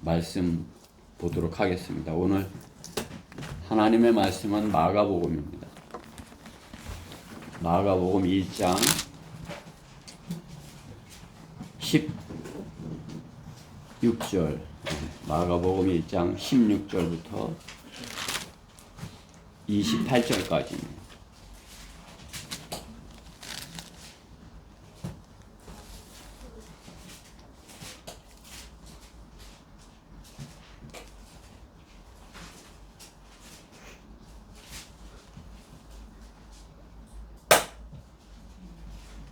말씀 보도록 하겠습니다. 오늘 하나님의 말씀은 마가복음입니다. 마가복음 1장 16절, 마가복음 1장 16절부터 28절까지입니다.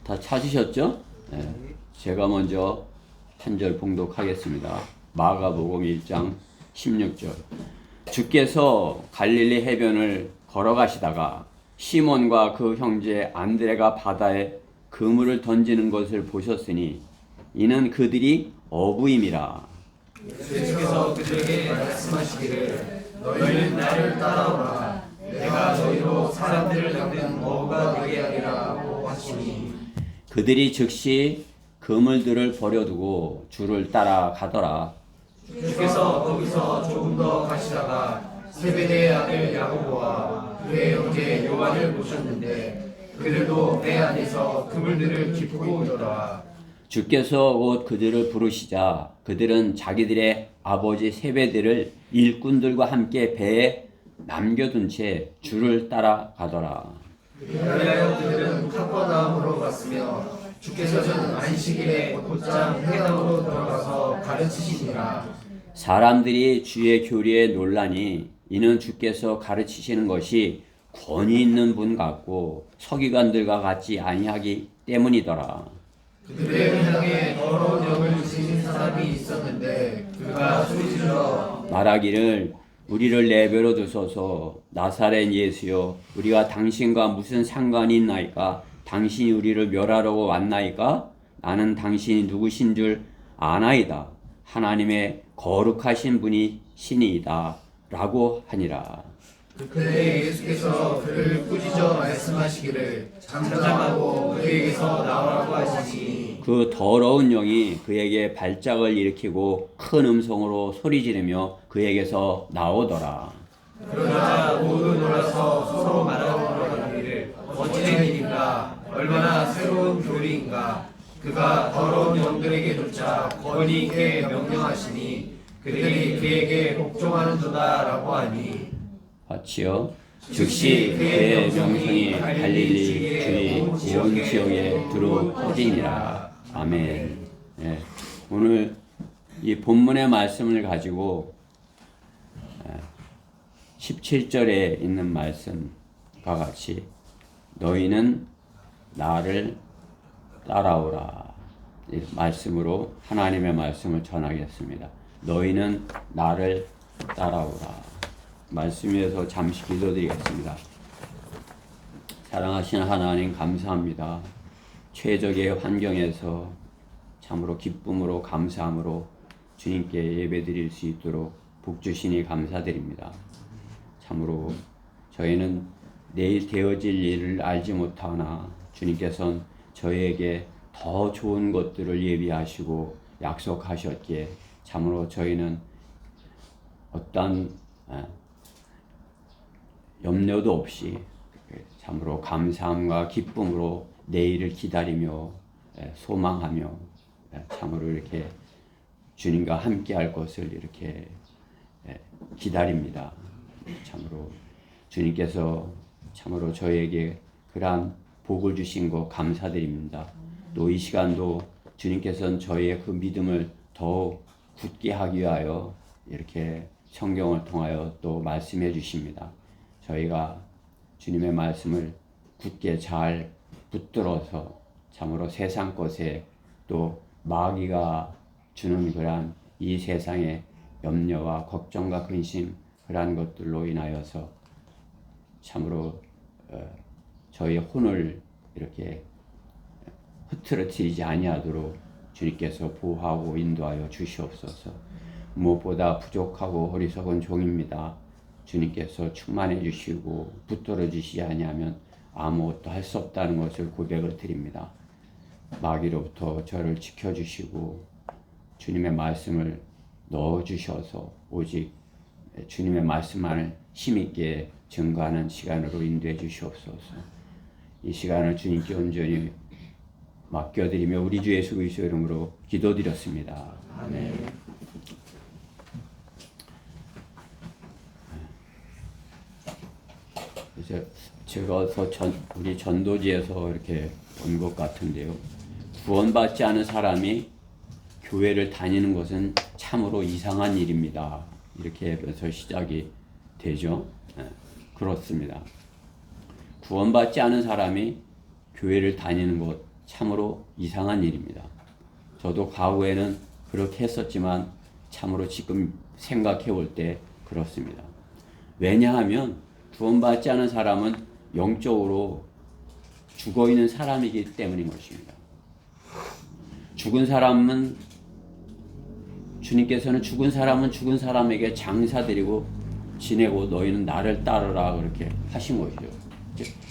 다 찾으셨죠? 네. 제가 먼저 한 절 봉독하겠습니다. 마가복음 1장 16절. 주께서 갈릴리 해변을 걸어가시다가 시몬과 그 형제 안드레가 바다에 그물을 던지는 것을 보셨으니 이는 그들이 어부임이라. 예수께서 그들에게 말씀하시기를 너희는 나를 따라오라. 내가 너희로 사람들을 낚는 어부가 되게 하리라고 하시니 그들이 즉시 그물들을 버려두고 주를 따라가더라. 주께서 거기서 조금 더 가시다가 세베대의 아들 야고보와 그의 형제 요한을 보셨는데 그들도 배 안에서 그물들을 짚고 있더라. 주께서 곧 그들을 부르시자 그들은 자기들의 아버지 세베대를 일꾼들과 함께 배에 남겨둔 채 주를 따라가더라. 그리하여 그들은 카퍼나움으로 갔으며 주께서는 안식일에 곧장 회당으로 들어가서 가르치시니라. 사람들이 주의 교리에 놀라니 이는 주께서 가르치시는 것이 권위 있는 분 같고 서기관들과 같지 아니하기 때문이더라. 그들의 향에 더러운 영을 지닌 사람이 있었는데 그가 소리질러 말하기를 우리를 내버려 두소서. 나사렛 예수여, 우리가 당신과 무슨 상관이 있나이까? 당신이 우리를 멸하려고 왔나이까? 나는 당신이 누구신 줄 아나이다. 하나님의 거룩하신 분이 신이이다 라고 하니라. 그때 예수께서 그를 꾸짖어 말씀하시기를 잠잠하고 그에게서 나오라고 하시니 그 더러운 영이 그에게 발작을 일으키고 큰 음성으로 소리 지르며 그에게서 나오더라. 그러자 모두 놀라서 서로 말하기를 어찌된 일인가 얼마나 새로운 교리인가 그가 더러운 영들에게조차 권위 있게 명령하시니 그들이 그에게 복종하는도다 라고 하니 같이요. 즉시 그의 명성이 갈릴리 주의 온 지역에 두루 퍼지니라. 아멘. 예. 오늘 이 본문의 말씀을 가지고 17절에 있는 말씀과 같이 너희는 나를 따라오라. 이 말씀으로 하나님의 말씀을 전하겠습니다. 너희는 나를 따라오라. 말씀 위에서 잠시 기도드리겠습니다. 사랑하시는 하나님 감사합니다. 최적의 환경에서 참으로 기쁨으로 감사함으로 주님께 예배드릴 수 있도록 복 주시니 감사드립니다. 참으로 저희는 내일 되어질 일을 알지 못하나 주님께서는 저희에게 더 좋은 것들을 예비하시고 약속하셨기에 참으로 저희는 어떤 염려도 없이 참으로 감사함과 기쁨으로 내일을 기다리며 소망하며 참으로 이렇게 주님과 함께 할 것을 이렇게 기다립니다. 참으로 주님께서 참으로 저희에게 그러한 복을 주신 것 감사드립니다. 또 이 시간도 주님께서는 저희의 그 믿음을 더욱 굳게 하기 위하여 이렇게 성경을 통하여 또 말씀해 주십니다. 저희가 주님의 말씀을 굳게 잘 붙들어서 참으로 세상 것에 또 마귀가 주는 그러한 이 세상의 염려와 걱정과 근심 그러한 것들로 인하여서 참으로 저희의 혼을 이렇게 흐트러뜨리지 아니하도록 주님께서 보호하고 인도하여 주시옵소서. 무엇보다 부족하고 어리석은 종입니다. 주님께서 충만해 주시고 붙들어 주시지 아니하면 아무것도 할 수 없다는 것을 고백을 드립니다. 마귀로부터 저를 지켜주시고 주님의 말씀을 넣어주셔서 오직 주님의 말씀만을 힘있게 증거하는 시간으로 인도해 주시옵소서. 이 시간을 주님께 온전히 맡겨드리며 우리 주 예수 그리스도 이름으로 기도드렸습니다. 아멘. 이제 제가 우리 전도지에서 이렇게 본 것 같은데요. 구원받지 않은 사람이 교회를 다니는 것은 참으로 이상한 일입니다. 이렇게 해서 시작이 되죠. 네, 그렇습니다. 구원받지 않은 사람이 교회를 다니는 것 참으로 이상한 일입니다. 저도 과거에는 그렇게 했었지만 참으로 지금 생각해 볼 때 그렇습니다. 왜냐하면 구원받지 않은 사람은 영적으로 죽어 있는 사람이기 때문인 것입니다. 죽은 사람은 주님께서는 죽은 사람은 죽은 사람에게 장사드리고 지내고 너희는 나를 따르라 그렇게 하신 것이죠.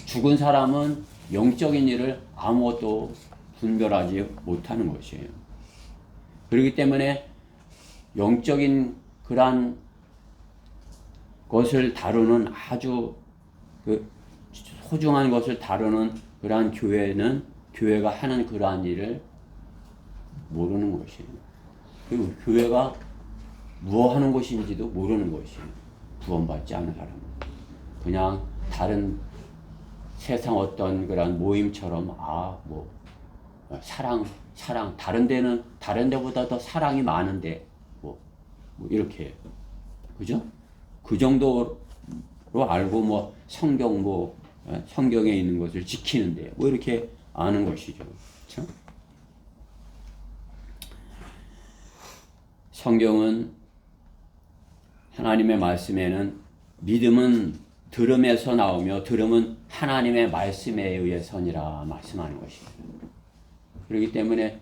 죽은 사람은 영적인 일을 아무것도 분별하지 못하는 것이에요. 그렇기 때문에 영적인 그러한 것을 다루는 아주 소중한 것을 다루는 그러한 교회가 하는 그러한 일을 모르는 것이에요. 그리고 교회가 무엇 하는 것인지도 모르는 것이에요. 구원받지 않은 사람은. 그냥 다른 세상 어떤 그런 모임처럼 사랑 다른 데보다 더 사랑이 많은데 뭐 이렇게 그죠? 그 정도로 알고 성경에 있는 것을 지키는데 이렇게 아는 것이죠. 그렇죠? 성경은 하나님의 말씀에는 믿음은 들음에서 나오며 들음은 하나님의 말씀에 의해서니라 말씀하는 것입니다. 그렇기 때문에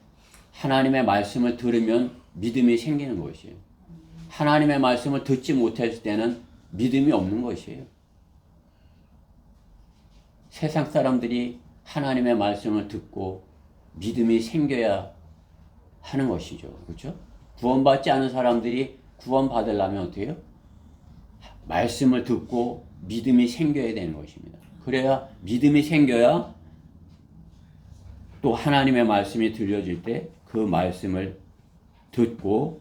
하나님의 말씀을 들으면 믿음이 생기는 것이에요. 하나님의 말씀을 듣지 못했을 때는 믿음이 없는 것이에요. 세상 사람들이 하나님의 말씀을 듣고 믿음이 생겨야 하는 것이죠. 그렇죠? 구원받지 않은 사람들이 구원받으려면 어떻게 해요? 말씀을 듣고 믿음이 생겨야 되는 것입니다. 그래야 믿음이 생겨야 또 하나님의 말씀이 들려질 때 그 말씀을 듣고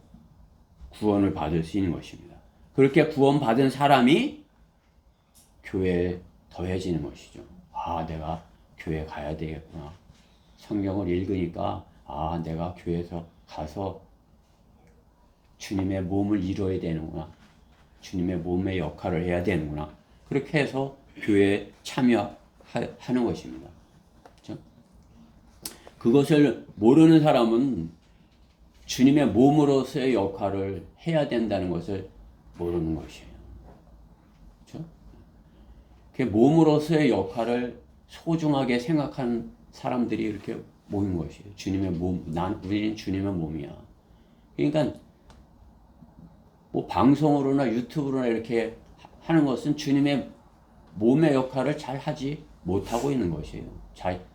구원을 받을 수 있는 것입니다. 그렇게 구원받은 사람이 교회에 더해지는 것이죠. 내가 교회 가야 되겠구나. 성경을 읽으니까 내가 교회에서 가서 주님의 몸을 이루어야 되는구나. 주님의 몸의 역할을 해야 되는구나. 그렇게 해서 교회에 참여하는 것입니다. 그렇죠? 그것을 모르는 사람은 주님의 몸으로서의 역할을 해야 된다는 것을 모르는 것이에요. 그렇죠? 그 몸으로서의 역할을 소중하게 생각하는 사람들이 이렇게 모인 것이에요. 주님의 몸, 우리는 주님의 몸이야. 그러니까 방송으로나 유튜브로나 이렇게 하는 것은 주님의 몸의 역할을 잘 하지 못하고 있는 것이에요.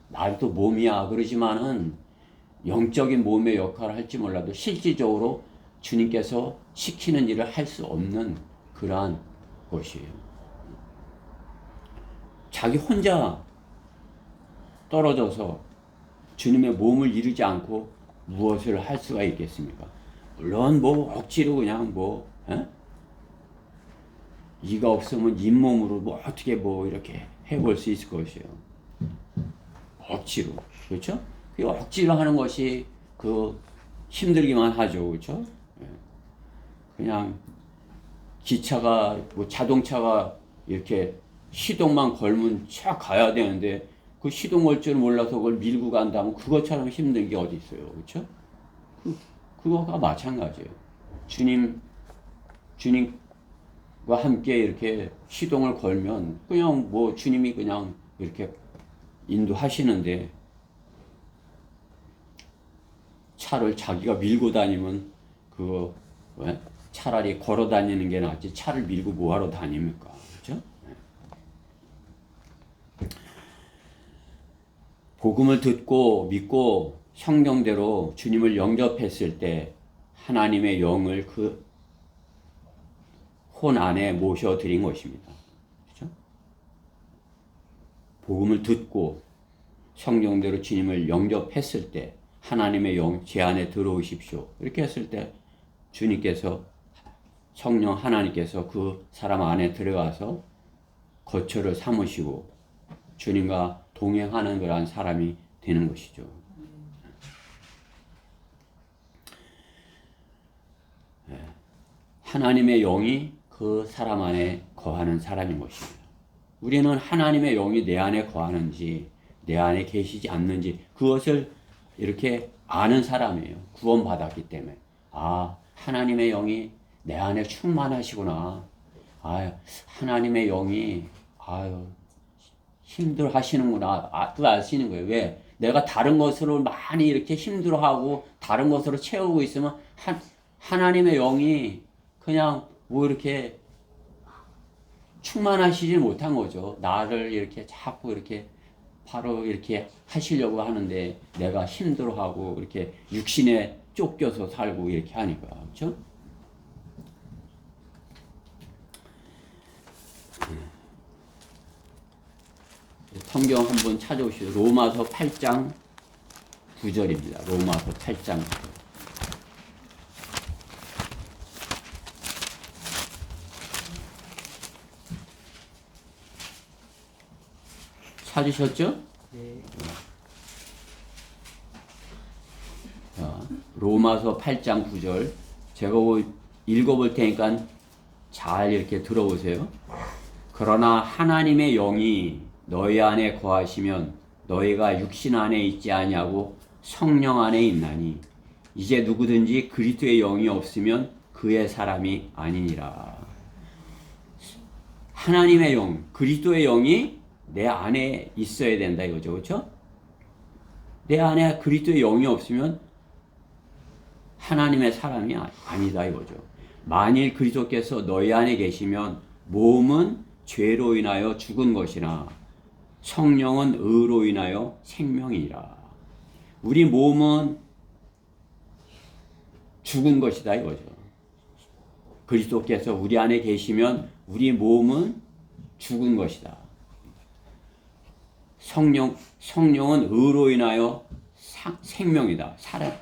나도 몸이야 그러지만은 영적인 몸의 역할을 할지 몰라도 실질적으로 주님께서 시키는 일을 할 수 없는 그러한 것이에요. 자기 혼자 떨어져서 주님의 몸을 이루지 않고 무엇을 할 수가 있겠습니까? 물론 억지로 그냥 이가 없으면 잇몸으로 어떻게 이렇게 해볼 수 있을 것이에요. 억지로. 그렇죠? 그 억지로 하는 것이 힘들기만 하죠. 그렇죠? 그냥 기차가, 자동차가 이렇게 시동만 걸면 쫙 가야 되는데 그 시동 걸 줄 몰라서 그걸 밀고 간다면 그것처럼 힘든 게 어디 있어요. 그렇죠? 그거가 마찬가지예요. 주님과 함께 이렇게 시동을 걸면 그냥 주님이 그냥 이렇게 인도하시는데 차를 자기가 밀고 다니면 차라리 걸어 다니는 게 낫지 차를 밀고 뭐하러 다닙니까? 그렇죠? 복음을 듣고 믿고 성경대로 주님을 영접했을 때 하나님의 영을 그 혼 안에 모셔드린 것입니다. 그렇죠? 복음을 듣고 성령대로 주님을 영접했을 때 하나님의 영 제 안에 들어오십시오. 이렇게 했을 때 주님께서 성령 하나님께서 그 사람 안에 들어가서 거처를 삼으시고 주님과 동행하는 그러한 사람이 되는 것이죠. 하나님의 영이 그 사람 안에 거하는 사람인 것입니다. 우리는 하나님의 영이 내 안에 거하는지 내 안에 계시지 않는지 그것을 이렇게 아는 사람이에요. 구원받았기 때문에. 아, 하나님의 영이 내 안에 충만하시구나. 아, 하나님의 영이 힘들어 하시는구나. 또 알 수 있는 거예요. 왜? 내가 다른 것으로 많이 이렇게 힘들어하고 다른 것으로 채우고 있으면 하나님의 영이 그냥 뭐 이렇게 충만하시지 못한 거죠. 나를 이렇게 자꾸 이렇게 바로 이렇게 하시려고 하는데 내가 힘들어하고 이렇게 육신에 쫓겨서 살고 이렇게 하니까. 그렇죠? 성경 한번 찾아오시죠. 로마서 8장 9절입니다. 로마서 8장 9절. 찾으셨죠? 네. 자, 로마서 8장 9절. 제가 읽어볼 테니까 잘 이렇게 들어보세요. 그러나 하나님의 영이 너희 안에 거하시면 너희가 육신 안에 있지 아니하고 성령 안에 있나니 이제 누구든지 그리스도의 영이 없으면 그의 사람이 아니니라. 하나님의 영, 그리스도의 영이 내 안에 있어야 된다 이거죠. 그렇죠? 내 안에 그리스도의 영이 없으면 하나님의 사람이 아니다 이거죠. 만일 그리스도께서 너희 안에 계시면 몸은 죄로 인하여 죽은 것이나 성령은 의로 인하여 생명이라. 우리 몸은 죽은 것이다 이거죠. 그리스도께서 우리 안에 계시면 우리 몸은 죽은 것이다. 성령은 의로 인하여 생명이다.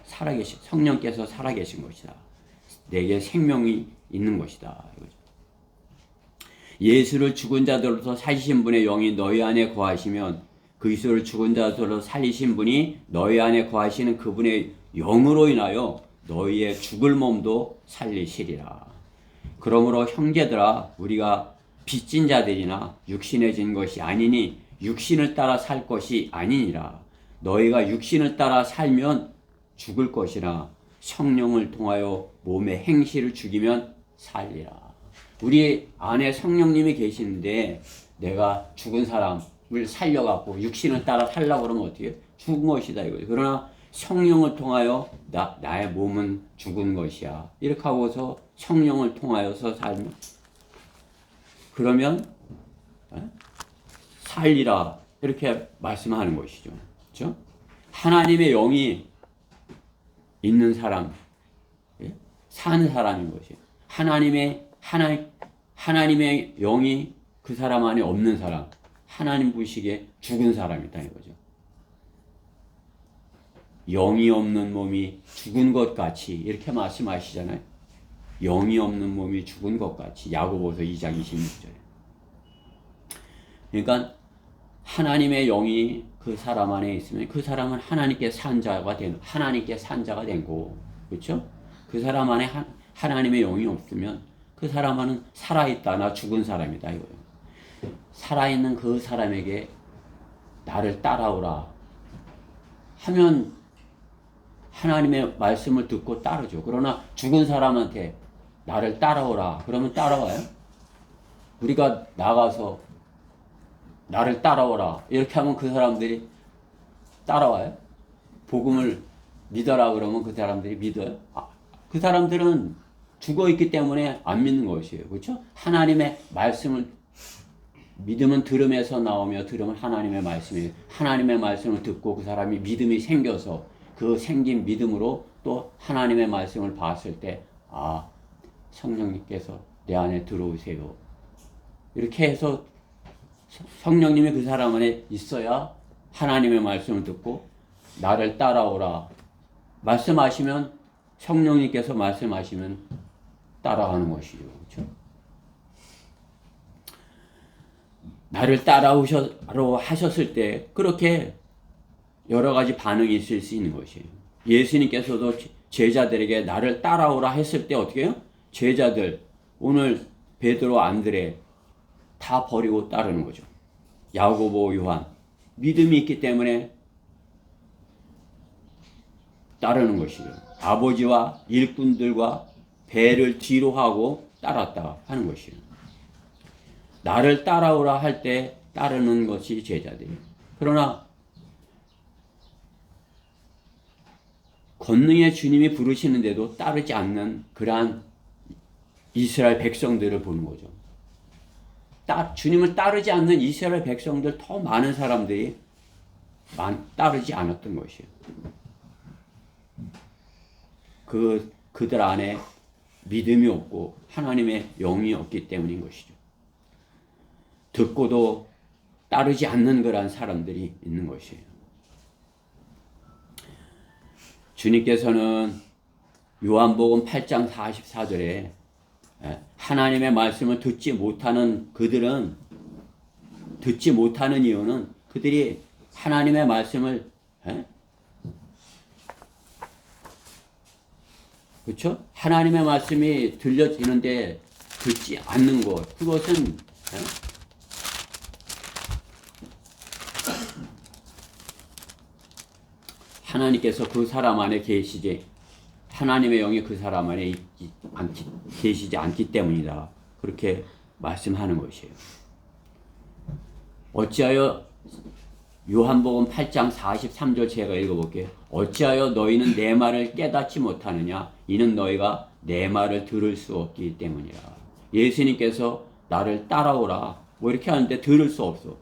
살아계신 성령께서 살아계신 것이다. 내게 생명이 있는 것이다. 이거죠. 예수를 죽은 자들로서 살리신 분의 영이 너희 안에 거하시면 그리스도를 죽은 자들로서 살리신 분이 너희 안에 거하시는 그분의 영으로 인하여 너희의 죽을 몸도 살리시리라. 그러므로 형제들아 우리가 빚진 자들이나 육신에 진 것이 아니니 육신을 따라 살 것이 아니니라. 너희가 육신을 따라 살면 죽을 것이나 성령을 통하여 몸의 행실을 죽이면 살리라. 우리 안에 성령님이 계시는데 내가 죽은 사람을 살려갖고 육신을 따라 살려고 그러면 어떻게 해요? 죽은 것이다 이거죠. 그러나 성령을 통하여 나의 몸은 죽은 것이야. 이렇게 하고서 성령을 통하여서 살면 그러면 살리라 이렇게 말씀하는 것이죠. 그렇죠? 하나님의 영이 있는 사람, 산 사람인 것이에요. 하나님의 영이 그 사람 안에 없는 사람, 하나님 보시기에 죽은 사람이다 이거죠. 영이 없는 몸이 죽은 것 같이 이렇게 말씀하시잖아요. 영이 없는 몸이 죽은 것 같이 야고보서 2장 26절에. 그러니까 하나님의 영이 그 사람 안에 있으면 그 사람은 하나님께 산 자가 된 거고, 그렇죠? 그 사람 안에 하나님의 영이 없으면 그 사람은 살아있다나 죽은 사람이다 이거예요. 살아있는 그 사람에게 나를 따라오라 하면 하나님의 말씀을 듣고 따르죠. 그러나 죽은 사람한테 나를 따라오라 그러면 따라와요? 우리가 나가서 나를 따라오라 이렇게 하면 그 사람들이 따라와요? 복음을 믿어라 그러면 그 사람들이 믿어요? 그 사람들은 죽어있기 때문에 안 믿는 것이에요. 그렇죠? 하나님의 말씀을 믿음은 들음에서 나오며 들음은 하나님의 말씀이에요. 하나님의 말씀을 듣고 그 사람이 믿음이 생겨서 그 생긴 믿음으로 또 하나님의 말씀을 봤을 때 성령님께서 내 안에 들어오세요. 이렇게 해서 성령님이 그 사람 안에 있어야 하나님의 말씀을 듣고 나를 따라오라. 말씀하시면 성령님께서 말씀하시면 따라가는 것이죠. 그렇죠? 나를 따라오셔로 하셨을 때 그렇게 여러 가지 반응이 있을 수 있는 것이에요. 예수님께서도 제자들에게 나를 따라오라 했을 때 어떻게 해요? 제자들 오늘 베드로, 안드레 다 버리고 따르는 거죠. 야고보, 요한 믿음이 있기 때문에 따르는 것이죠. 아버지와 일꾼들과 배를 뒤로 하고 따랐다 하는 것이에요. 나를 따라오라 할 때 따르는 것이 제자들이에요. 그러나 권능의 주님이 부르시는데도 따르지 않는 그러한 이스라엘 백성들을 보는 거죠. 주님을 따르지 않는 이스라엘 백성들 더 많은 사람들이 따르지 않았던 것이에요. 그들 안에 믿음이 없고 하나님의 영이 없기 때문인 것이죠. 듣고도 따르지 않는 그러한 사람들이 있는 것이에요. 주님께서는 요한복음 8장 44절에 하나님의 말씀을 듣지 못하는 그들은 듣지 못하는 이유는 그들이 하나님의 말씀을 그렇죠? 하나님의 말씀이 들려지는데 듣지 않는 것 그것은 하나님께서 그 사람 안에 계시지 하나님의 영이 그 사람 안에 계시지 않기 때문이다. 그렇게 말씀하는 것이에요. 어찌하여 요한복음 8장 43절 제가 읽어볼게요. 어찌하여 너희는 내 말을 깨닫지 못하느냐? 이는 너희가 내 말을 들을 수 없기 때문이라. 예수님께서 나를 따라오라 뭐 이렇게 하는데 들을 수 없어.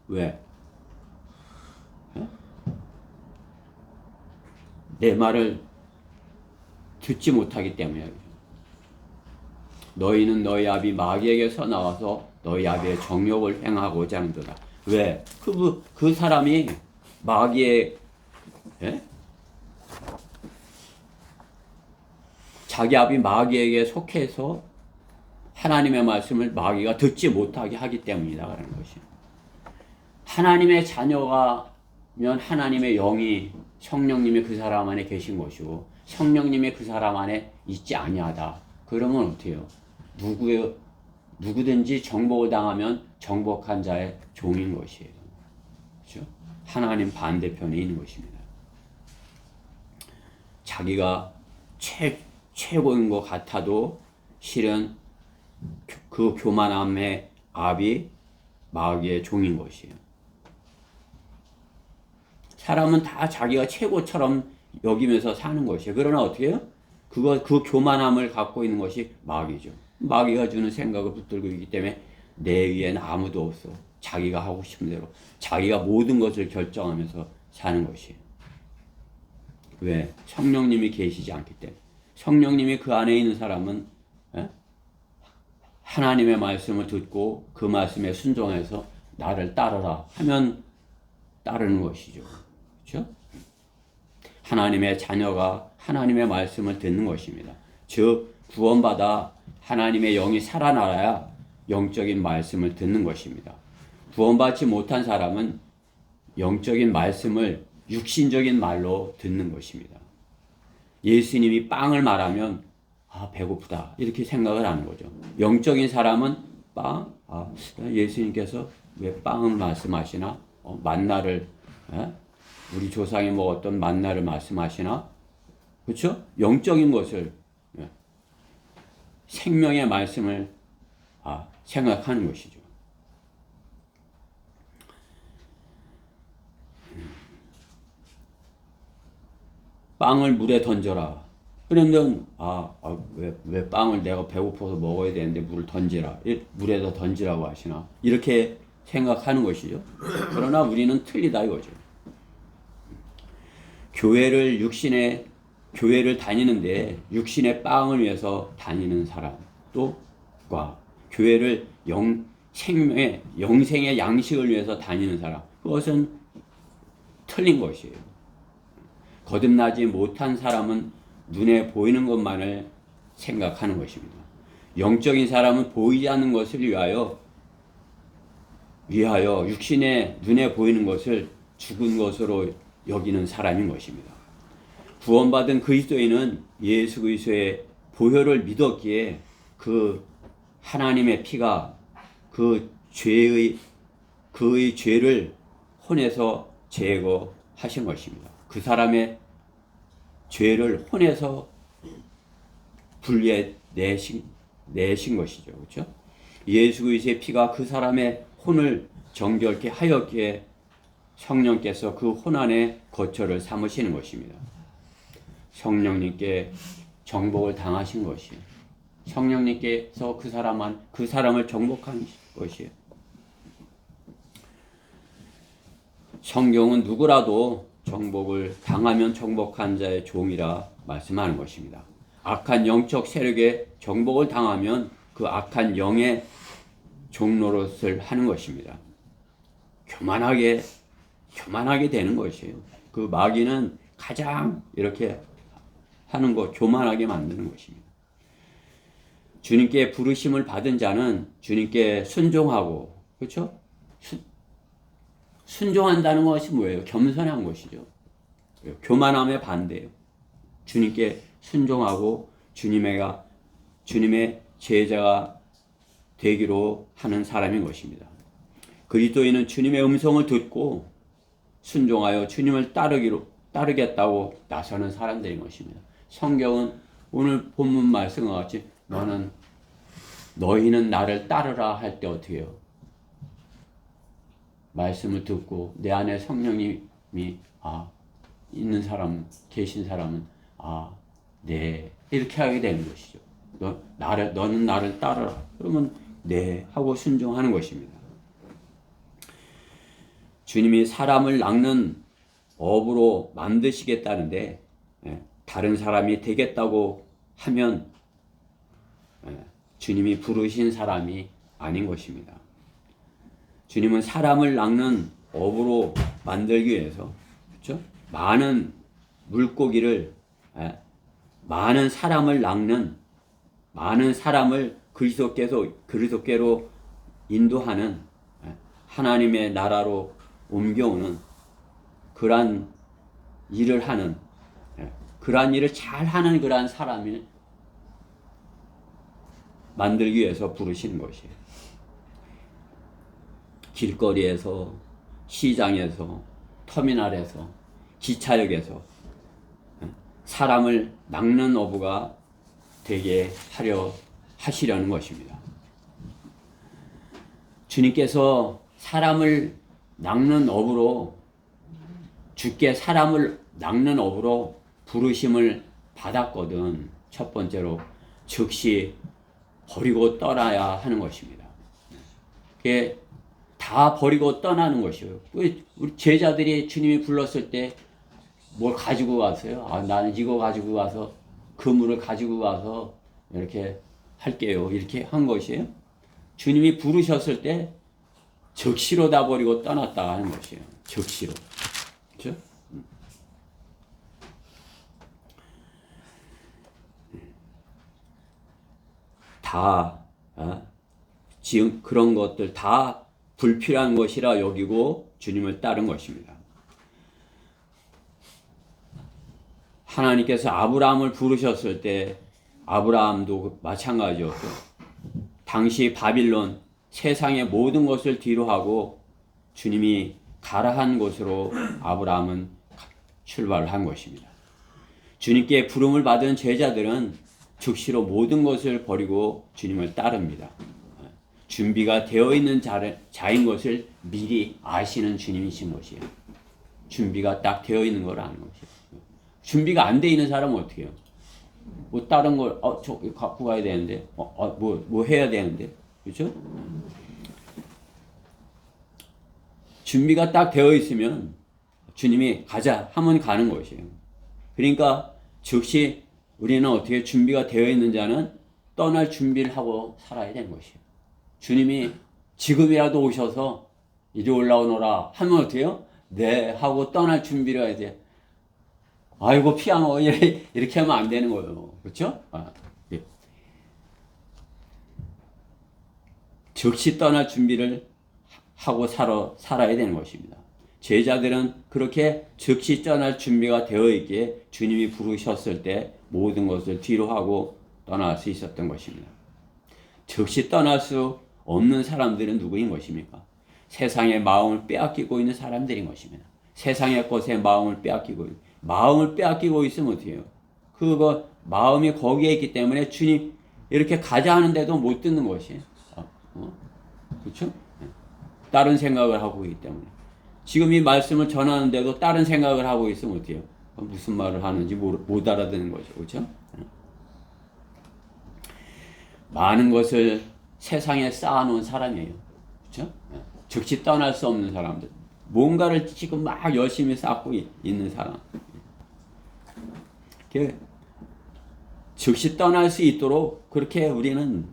왜? 내 말을 듣지 못하기 때문이야. 너희는 너희 아비 마귀에게서 나와서 너희 아비의 정욕을 행하고자 하는도다. 왜? 그 사람이 마귀의 자기 아비 마귀에게 속해서 하나님의 말씀을 마귀가 듣지 못하게 하기 때문이다. 라는 것이에요. 하나님의 자녀가면 하나님의 영이 성령님이 그 사람 안에 계신 것이고 성령님이 그 사람 안에 있지 아니하다. 그러면 어떻게 해요? 누구든지 정복을 당하면 정복한 자의 종인 것이에요. 그렇죠? 하나님 반대편에 있는 것입니다. 자기가 최고인 것 같아도 실은 그 교만함의 압이 마귀의 종인 것이에요. 사람은 다 자기가 최고처럼 여기면서 사는 것이에요. 그러나 어떻게 해요? 그 교만함을 갖고 있는 것이 마귀죠. 마귀가 주는 생각을 붙들고 있기 때문에 내 위에는 아무도 없어. 자기가 하고 싶은 대로 자기가 모든 것을 결정하면서 사는 것이에요. 왜? 성령님이 계시지 않기 때문에. 성령님이 그 안에 있는 사람은 하나님의 말씀을 듣고 그 말씀에 순종해서 나를 따르라 하면 따르는 것이죠. 그렇죠? 하나님의 자녀가 하나님의 말씀을 듣는 것입니다. 즉 구원받아 하나님의 영이 살아나야 영적인 말씀을 듣는 것입니다. 구원받지 못한 사람은 영적인 말씀을 육신적인 말로 듣는 것입니다. 예수님이 빵을 말하면 배고프다 이렇게 생각을 하는 거죠. 영적인 사람은 예수님께서 왜 빵을 말씀하시나? 만나를 우리 조상이 먹었던 만나를 말씀하시나? 그렇죠? 영적인 것을 생명의 말씀을 생각하는 것이죠. 빵을 물에 던져라. 그러면 왜 빵을 내가 배고파서 먹어야 되는데 물을 던지라. 물에다 던지라고 하시나? 이렇게 생각하는 것이죠. 그러나 우리는 틀리다 이거죠. 교회를 육신의 교회를 다니는데 육신의 빵을 위해서 다니는 사람과 교회를 영생의 양식을 위해서 다니는 사람, 그것은 틀린 것이에요. 거듭나지 못한 사람은 눈에 보이는 것만을 생각하는 것입니다. 영적인 사람은 보이지 않는 것을 위하여 육신의 눈에 보이는 것을 죽은 것으로 여기는 사람인 것입니다. 구원받은 그리스도인은 예수 그리스도의 보혈을 믿었기에 그 하나님의 피가 그의 죄를 혼에서 제거하신 것입니다. 그 사람의 죄를 혼에서 분리해 내신 것이죠. 그렇죠? 예수 그리스도의 피가 그 사람의 혼을 정결케 하였기에 성령께서 그 혼 안에 거처를 삼으시는 것입니다. 성령님께 정복을 당하신 것이에요. 성령님께서 그 사람을 정복한 것이에요. 성경은 누구라도 정복을 당하면 정복한 자의 종이라 말씀하는 것입니다. 악한 영적 세력에 정복을 당하면 그 악한 영의 종노릇을 하는 것입니다. 교만하게 되는 것이에요. 그 마귀는 가장 이렇게 하는 것, 교만하게 만드는 것입니다. 주님께 부르심을 받은 자는 주님께 순종하고, 그렇죠? 순종한다는 것이 뭐예요? 겸손한 것이죠. 교만함의 반대예요. 주님께 순종하고 주님의 제자가 되기로 하는 사람인 것입니다. 그리스도인은 주님의 음성을 듣고 순종하여 주님을 따르겠다고 나서는 사람들인 것입니다. 성경은 오늘 본문 말씀과 같이 너희는 나를 따르라 할 때 어떻게 해요? 말씀을 듣고 내 안에 성령님이 계신 사람은 네 이렇게 하게 되는 것이죠. 너는 나를 따르라. 그러면 네 하고 순종하는 것입니다. 주님이 사람을 낚는 업으로 만드시겠다는데 다른 사람이 되겠다고 하면 주님이 부르신 사람이 아닌 것입니다. 주님은 사람을 낚는 업으로 만들기 위해서, 그렇죠? 많은 물고기를, 많은 사람을 낚는, 많은 사람을 그리스도께로 인도하는, 하나님의 나라로 옮겨오는 그러한 일을 하는, 그러한 일을 잘하는 그러한 사람을 만들기 위해서 부르시는 것이에요. 길거리에서, 시장에서, 터미널에서, 기차역에서 사람을 낚는 어부가 되게 하시려는 것입니다. 주님께서 사람을 낚는 업으로, 주께 사람을 낚는 업으로 부르심을 받았거든. 첫 번째로 즉시 버리고 떠나야 하는 것입니다. 그게 다 버리고 떠나는 것이에요. 우리 제자들이 주님이 불렀을 때 뭘 가지고 왔어요? 나는 이거 가지고 와서, 그물을 가지고 와서 이렇게 할게요. 이렇게 한 것이에요. 주님이 부르셨을 때 즉시로 다 버리고 떠났다 하는 것이에요. 즉시로. 그렇죠? 지금 그런 것들 다 불필요한 것이라 여기고 주님을 따른 것입니다. 하나님께서 아브라함을 부르셨을 때 아브라함도 마찬가지였고, 당시 바빌론 세상의 모든 것을 뒤로 하고 주님이 가라 한 곳으로 아브라함은 출발한 것입니다. 주님께 부름을 받은 제자들은 즉시로 모든 것을 버리고 주님을 따릅니다. 준비가 되어 있는 자인 것을 미리 아시는 주님이신 것이에요. 준비가 딱 되어 있는 걸 아는 것이에요. 준비가 안 되어 있는 사람은 어떻게 해요? 뭐 다른 걸 저 갖고 가야 되는데 뭐 해야 되는데, 그렇죠? 준비가 딱 되어 있으면 주님이 가자 하면 가는 것이에요. 그러니까 즉시 우리는 어떻게 준비가 되어 있는 자는 떠날 준비를 하고 살아야 되는 것이에요. 주님이 지금이라도 오셔서 이리 올라오너라 하면 어떻게 해요? 네 하고 떠날 준비를 해야 돼요. 아이고 피아노 이렇게 하면 안 되는 거예요. 그렇죠? 예. 즉시 떠날 준비를 하고 살아야 되는 것입니다. 제자들은 그렇게 즉시 떠날 준비가 되어 있기에 주님이 부르셨을 때 모든 것을 뒤로 하고 떠날 수 있었던 것입니다. 즉시 떠날 수 없는 사람들은 누구인 것입니까? 세상의 마음을 빼앗기고 있는 사람들인 것입니다. 세상의 것에 마음을 빼앗기고 있으면 어떻게 해요? 그거 마음이 거기에 있기 때문에 주님 이렇게 가자 하는데도 못 듣는 것이에요. 그렇죠? 다른 생각을 하고 있기 때문에. 지금 이 말씀을 전하는데도 다른 생각을 하고 있으면 어떻게 해요? 무슨 말을 하는지 못 알아듣는 거죠. 그렇죠? 많은 것을 세상에 쌓아놓은 사람이에요. 그렇죠? 즉시 떠날 수 없는 사람들. 뭔가를 지금 막 열심히 쌓고 있는 사람. 즉시 떠날 수 있도록 그렇게 우리는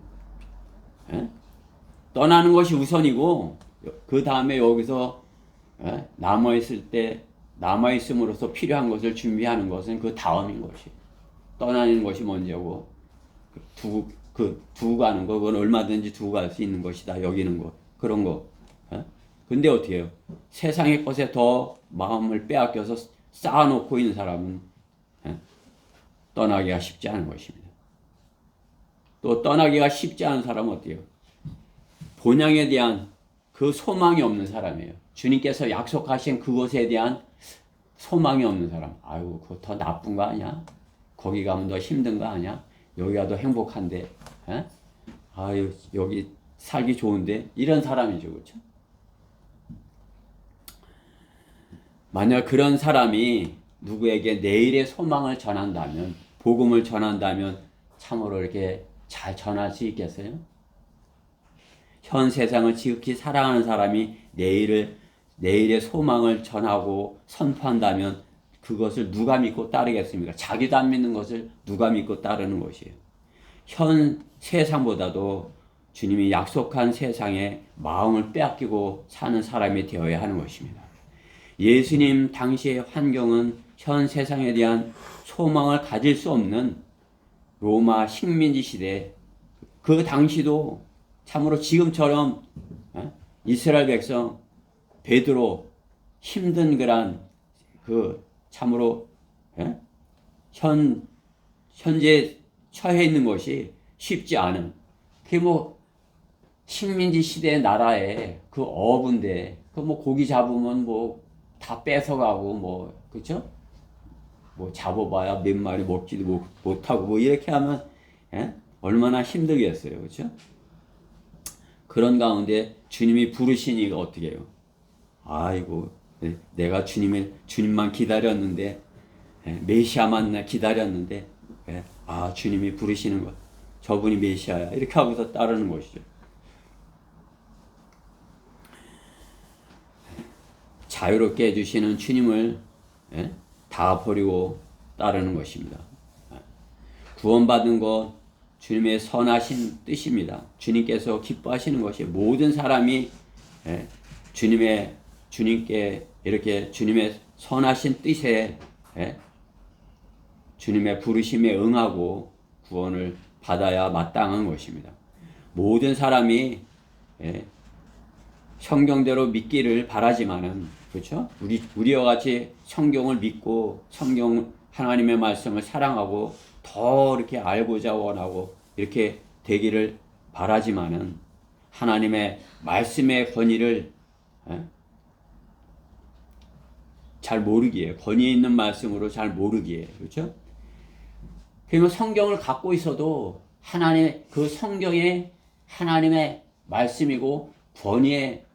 떠나는 것이 우선이고 그 다음에 여기서 남아있음으로써 필요한 것을 준비하는 것은 그 다음인 것이. 떠나는 것이 먼저고 두고 가는 거 그건 얼마든지 두고 갈 수 있는 것이다. 여기는 거 그런 거. 근데 어떻게 해요? 세상의 것에 더 마음을 빼앗겨서 쌓아놓고 있는 사람은 떠나기가 쉽지 않은 것입니다. 또 떠나기가 쉽지 않은 사람은 어때요? 본향에 대한 그 소망이 없는 사람이에요. 주님께서 약속하신 그것에 대한 소망이 없는 사람. 아유, 그거 더 나쁜 거 아니야? 거기 가면 더 힘든 거 아니야? 여기가 더 행복한데, 아유, 여기 살기 좋은데? 이런 사람이죠, 그렇죠? 만약 그런 사람이 누구에게 내일의 소망을 전한다면, 복음을 전한다면 참으로 이렇게 잘 전할 수 있겠어요? 현 세상을 지극히 사랑하는 사람이 내일의 소망을 전하고 선포한다면 그것을 누가 믿고 따르겠습니까? 자기도 안 믿는 것을 누가 믿고 따르는 것이에요. 현 세상보다도 주님이 약속한 세상에 마음을 빼앗기고 사는 사람이 되어야 하는 것입니다. 예수님 당시의 환경은 현 세상에 대한 소망을 가질 수 없는 로마 식민지 시대, 그 당시도 참으로 지금처럼 이스라엘 백성 베드로 힘든 그런 그 참으로 현재 처해 있는 것이 쉽지 않은 그게 뭐 식민지 시대 나라의 그 어부인데 그 뭐 고기 잡으면 뭐 다 뺏어가고 뭐 그렇죠? 뭐 잡아봐야 몇 마리 먹지도 못하고 뭐 이렇게 하면 얼마나 힘들겠어요, 그렇죠? 그런 가운데 주님이 부르시니 어떻게 해요? 아이고, 내가 주님만 기다렸는데, 메시아만 기다렸는데, 주님이 부르시는 것, 저분이 메시아야. 이렇게 하고서 따르는 것이죠. 자유롭게 해주시는 주님을 다 버리고 따르는 것입니다. 구원받은 것, 주님의 선하신 뜻입니다. 주님께서 기뻐하시는 것이 모든 사람이 주님께 이렇게 주님의 선하신 뜻에 주님의 부르심에 응하고 구원을 받아야 마땅한 것입니다. 모든 사람이 성경대로 믿기를 바라지만은 그렇죠? 우리와 같이 성경을 믿고 하나님의 말씀을 사랑하고 더 이렇게 알고자 원하고 이렇게 되기를 바라지만은 하나님의 말씀의 권위를 잘 모르기에 권위 있는 말씀으로 잘 모르기에 그렇죠? 그러면 성경을 갖고 있어도 그 성경에 하나님의 말씀이고 권위의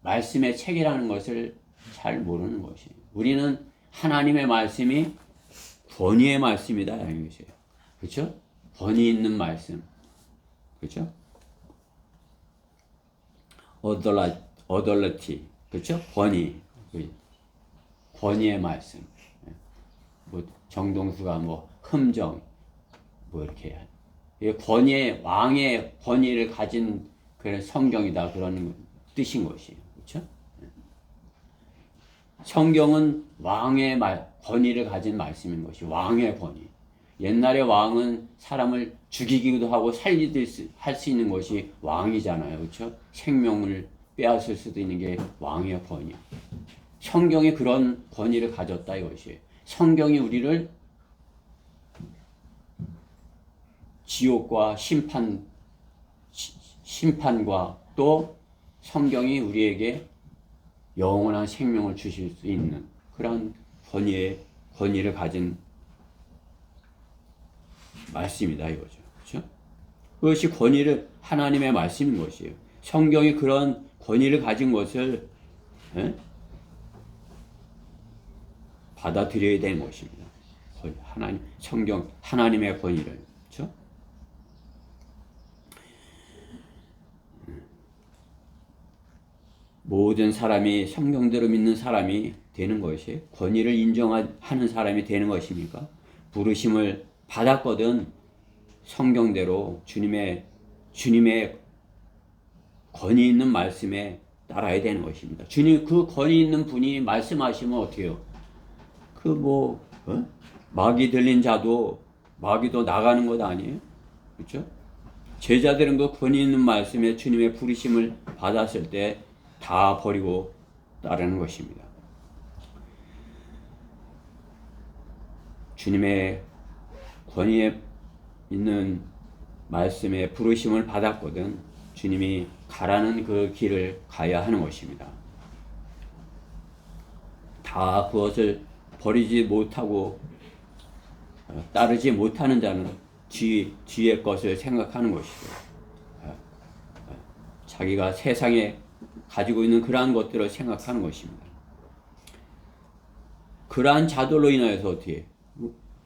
말씀의 책이라는 것을 잘 모르는 것이에요. 우리는 하나님의 말씀이 권위의 말씀이다 이런 것이에요. 그렇죠? 권위 있는 말씀. 그렇죠? authority. 그렇죠? 권위의 말씀. 뭐 정동수가 뭐 흠정 뭐 이렇게 이게 권위의 왕의 권위를 가진 그런 성경이다 그런 뜻인 것이에요. 그렇죠? 성경은 왕의 권위를 가진 말씀인 것이 왕의 권위. 옛날에 왕은 사람을 죽이기도 하고 살리도 할 수 있는 것이 왕이잖아요. 그렇죠? 생명을 빼앗을 수도 있는 게 왕의 권위. 성경이 그런 권위를 가졌다 이것이에요. 성경이 우리를 지옥과 심판과 또 성경이 우리에게 영원한 생명을 주실 수 있는 그런 권위를 가진 말씀이다 이거죠. 그렇죠? 그것이 하나님의 말씀인 것이에요. 성경이 그런 권위를 가진 것을 받아들여야 되는 것입니다. 하나님의 권위를. 그렇죠? 모든 사람이 성경대로 믿는 사람이 되는 것이 권위를 인정하는 사람이 되는 것입니까? 부르심을 받았거든 성경대로 주님의 권위 있는 말씀에 따라야 되는 것입니다. 주님 그 권위 있는 분이 말씀하시면 어떻게 해요? 마귀 들린 자도 마귀도 나가는 것 아니에요? 그렇죠? 제자들은 그 권위 있는 말씀에 주님의 부르심을 받았을 때 다 버리고 따르는 것입니다. 주님의 권위에 있는 말씀에 부르심을 받았거든 주님이 가라는 그 길을 가야 하는 것입니다. 다 그것을 버리지 못하고 따르지 못하는 자는 뒤의 것을 생각하는 것이죠. 자기가 세상에 가지고 있는 그러한 것들을 생각하는 것입니다. 그러한 자들로 인하여서 어떻게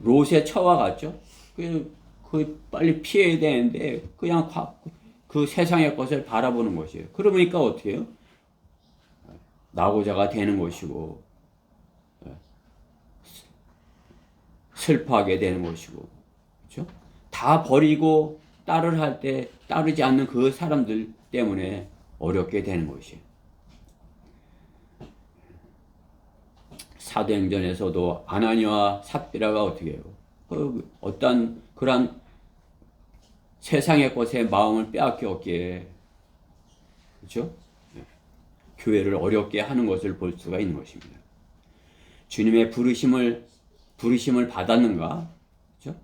롯의 처와 같죠? 빨리 피해야 되는데 그냥 그 세상의 것을 바라보는 것이에요. 그러니까 어떻게 해요? 낙오자가 되는 것이고 슬퍼하게 되는 것이고 그렇죠? 다 버리고 할 때 따르지 않는 그 사람들 때문에 어렵게 되는 것이에요. 사도행전에서도 아나니와 삽비라가 어떻게 해요? 어떤 그런 세상의 것에 마음을 빼앗겼기에 그렇죠? 교회를 어렵게 하는 것을 볼 수가 있는 것입니다. 주님의 부르심을 받았는가? 그렇죠?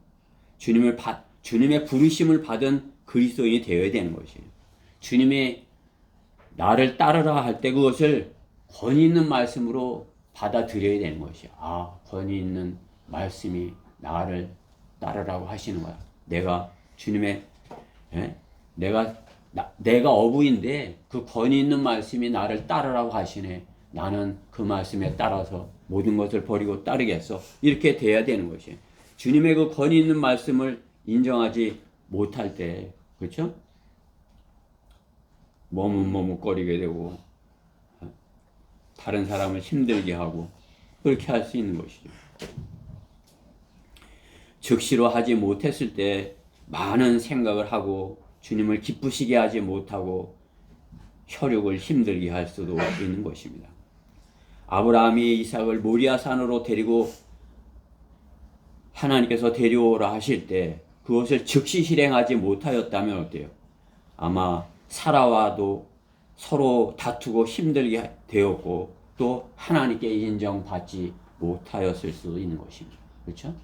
주님의 부르심을 받은 그리스도인이 되어야 되는 것이에요. 주님이 나를 따르라 할 때 그것을 권위 있는 말씀으로 받아들여야 되는 것이야. 권위 있는 말씀이 나를 따르라고 하시는 거야. 내가 내가 어부인데 그 권위 있는 말씀이 나를 따르라고 하시네. 나는 그 말씀에 따라서 모든 것을 버리고 따르겠어. 이렇게 돼야 되는 것이에요. 주님의 그 권위 있는 말씀을 인정하지 못할 때, 그렇죠? 머뭇거리게 되고 다른 사람을 힘들게 하고 그렇게 할 수 있는 것이죠. 즉시로 하지 못했을 때 많은 생각을 하고 주님을 기쁘시게 하지 못하고 혈육을 힘들게 할 수도 있는 것입니다. 아브라함이 이삭을 모리아산으로 데리고 하나님께서 데려오라 하실 때 그것을 즉시 실행하지 못하였다면 어때요? 아마 사라와도 서로 다투고 힘들게 되었고 또 하나님께 인정받지 못하였을 수도 있는 것입니다. 그렇죠?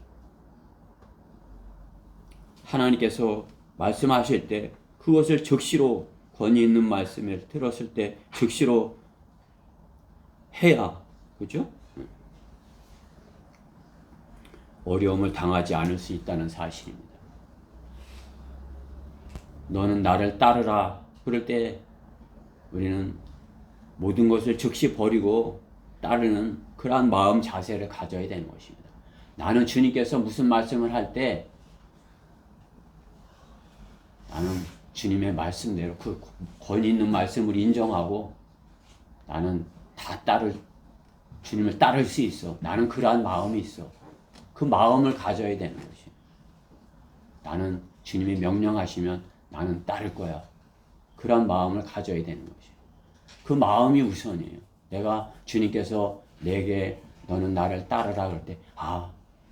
하나님께서 말씀하실 때 그것을 즉시로 권위 있는 말씀을 들었을 때 즉시로 해야 그렇죠? 어려움을 당하지 않을 수 있다는 사실입니다. 너는 나를 따르라. 그럴 때 우리는 모든 것을 즉시 버리고 따르는 그러한 마음 자세를 가져야 되는 것입니다. 나는 주님께서 무슨 말씀을 할 때 나는 주님의 말씀대로 그 권위 있는 말씀을 인정하고 나는 주님을 따를 수 있어. 나는 그러한 마음이 있어. 그 마음을 가져야 되는 것이. 나는 주님이 명령하시면 나는 따를 거야. 그런 마음을 가져야 되는 것이. 그 마음이 우선이에요. 내가 주님께서 내게 너는 나를 따르라 그럴 때,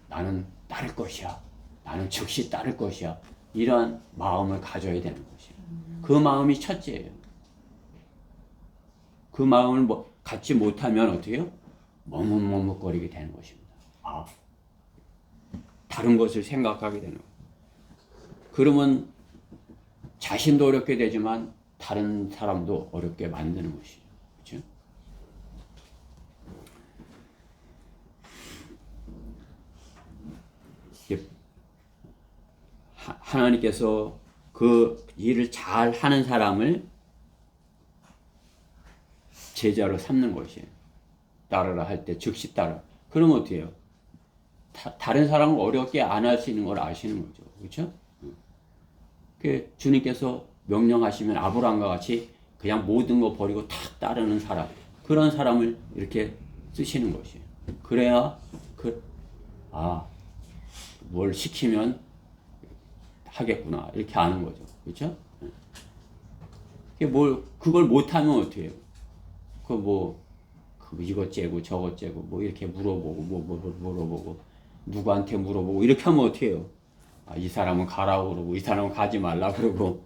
나는 따를 것이야. 나는 즉시 따를 것이야. 이런 마음을 가져야 되는 것이에요. 그 마음이 첫째예요. 그 마음을 갖지 못하면 어떻게 해요? 머뭇머뭇거리게 되는 것입니다. 다른 것을 생각하게 되는 거예요. 그러면 자신도 어렵게 되지만 다른 사람도 어렵게 만드는 것이죠. 그렇죠? 하나님께서 그 일을 잘 하는 사람을 제자로 삼는 것이에요. 따르라 할 때 즉시 따라. 그러면 어떻게 해요? 다른 사람을 어렵게 안 할 수 있는 걸 아시는 거죠. 그렇죠? 그 주님께서 명령하시면 아브라함과 같이 그냥 모든 거 버리고 탁 따르는 사람, 그런 사람을 이렇게 쓰시는 것이에요. 그래야 뭘 시키면 하겠구나 이렇게 아는 거죠. 그렇죠? 그걸 못하면 어떻게 해요? 이것 째고 저것 째고 이렇게 물어보고 물어보고 누구한테 물어보고 이렇게 하면 어떻게 해요? 이 사람은 가라고 그러고 이 사람은 가지 말라 그러고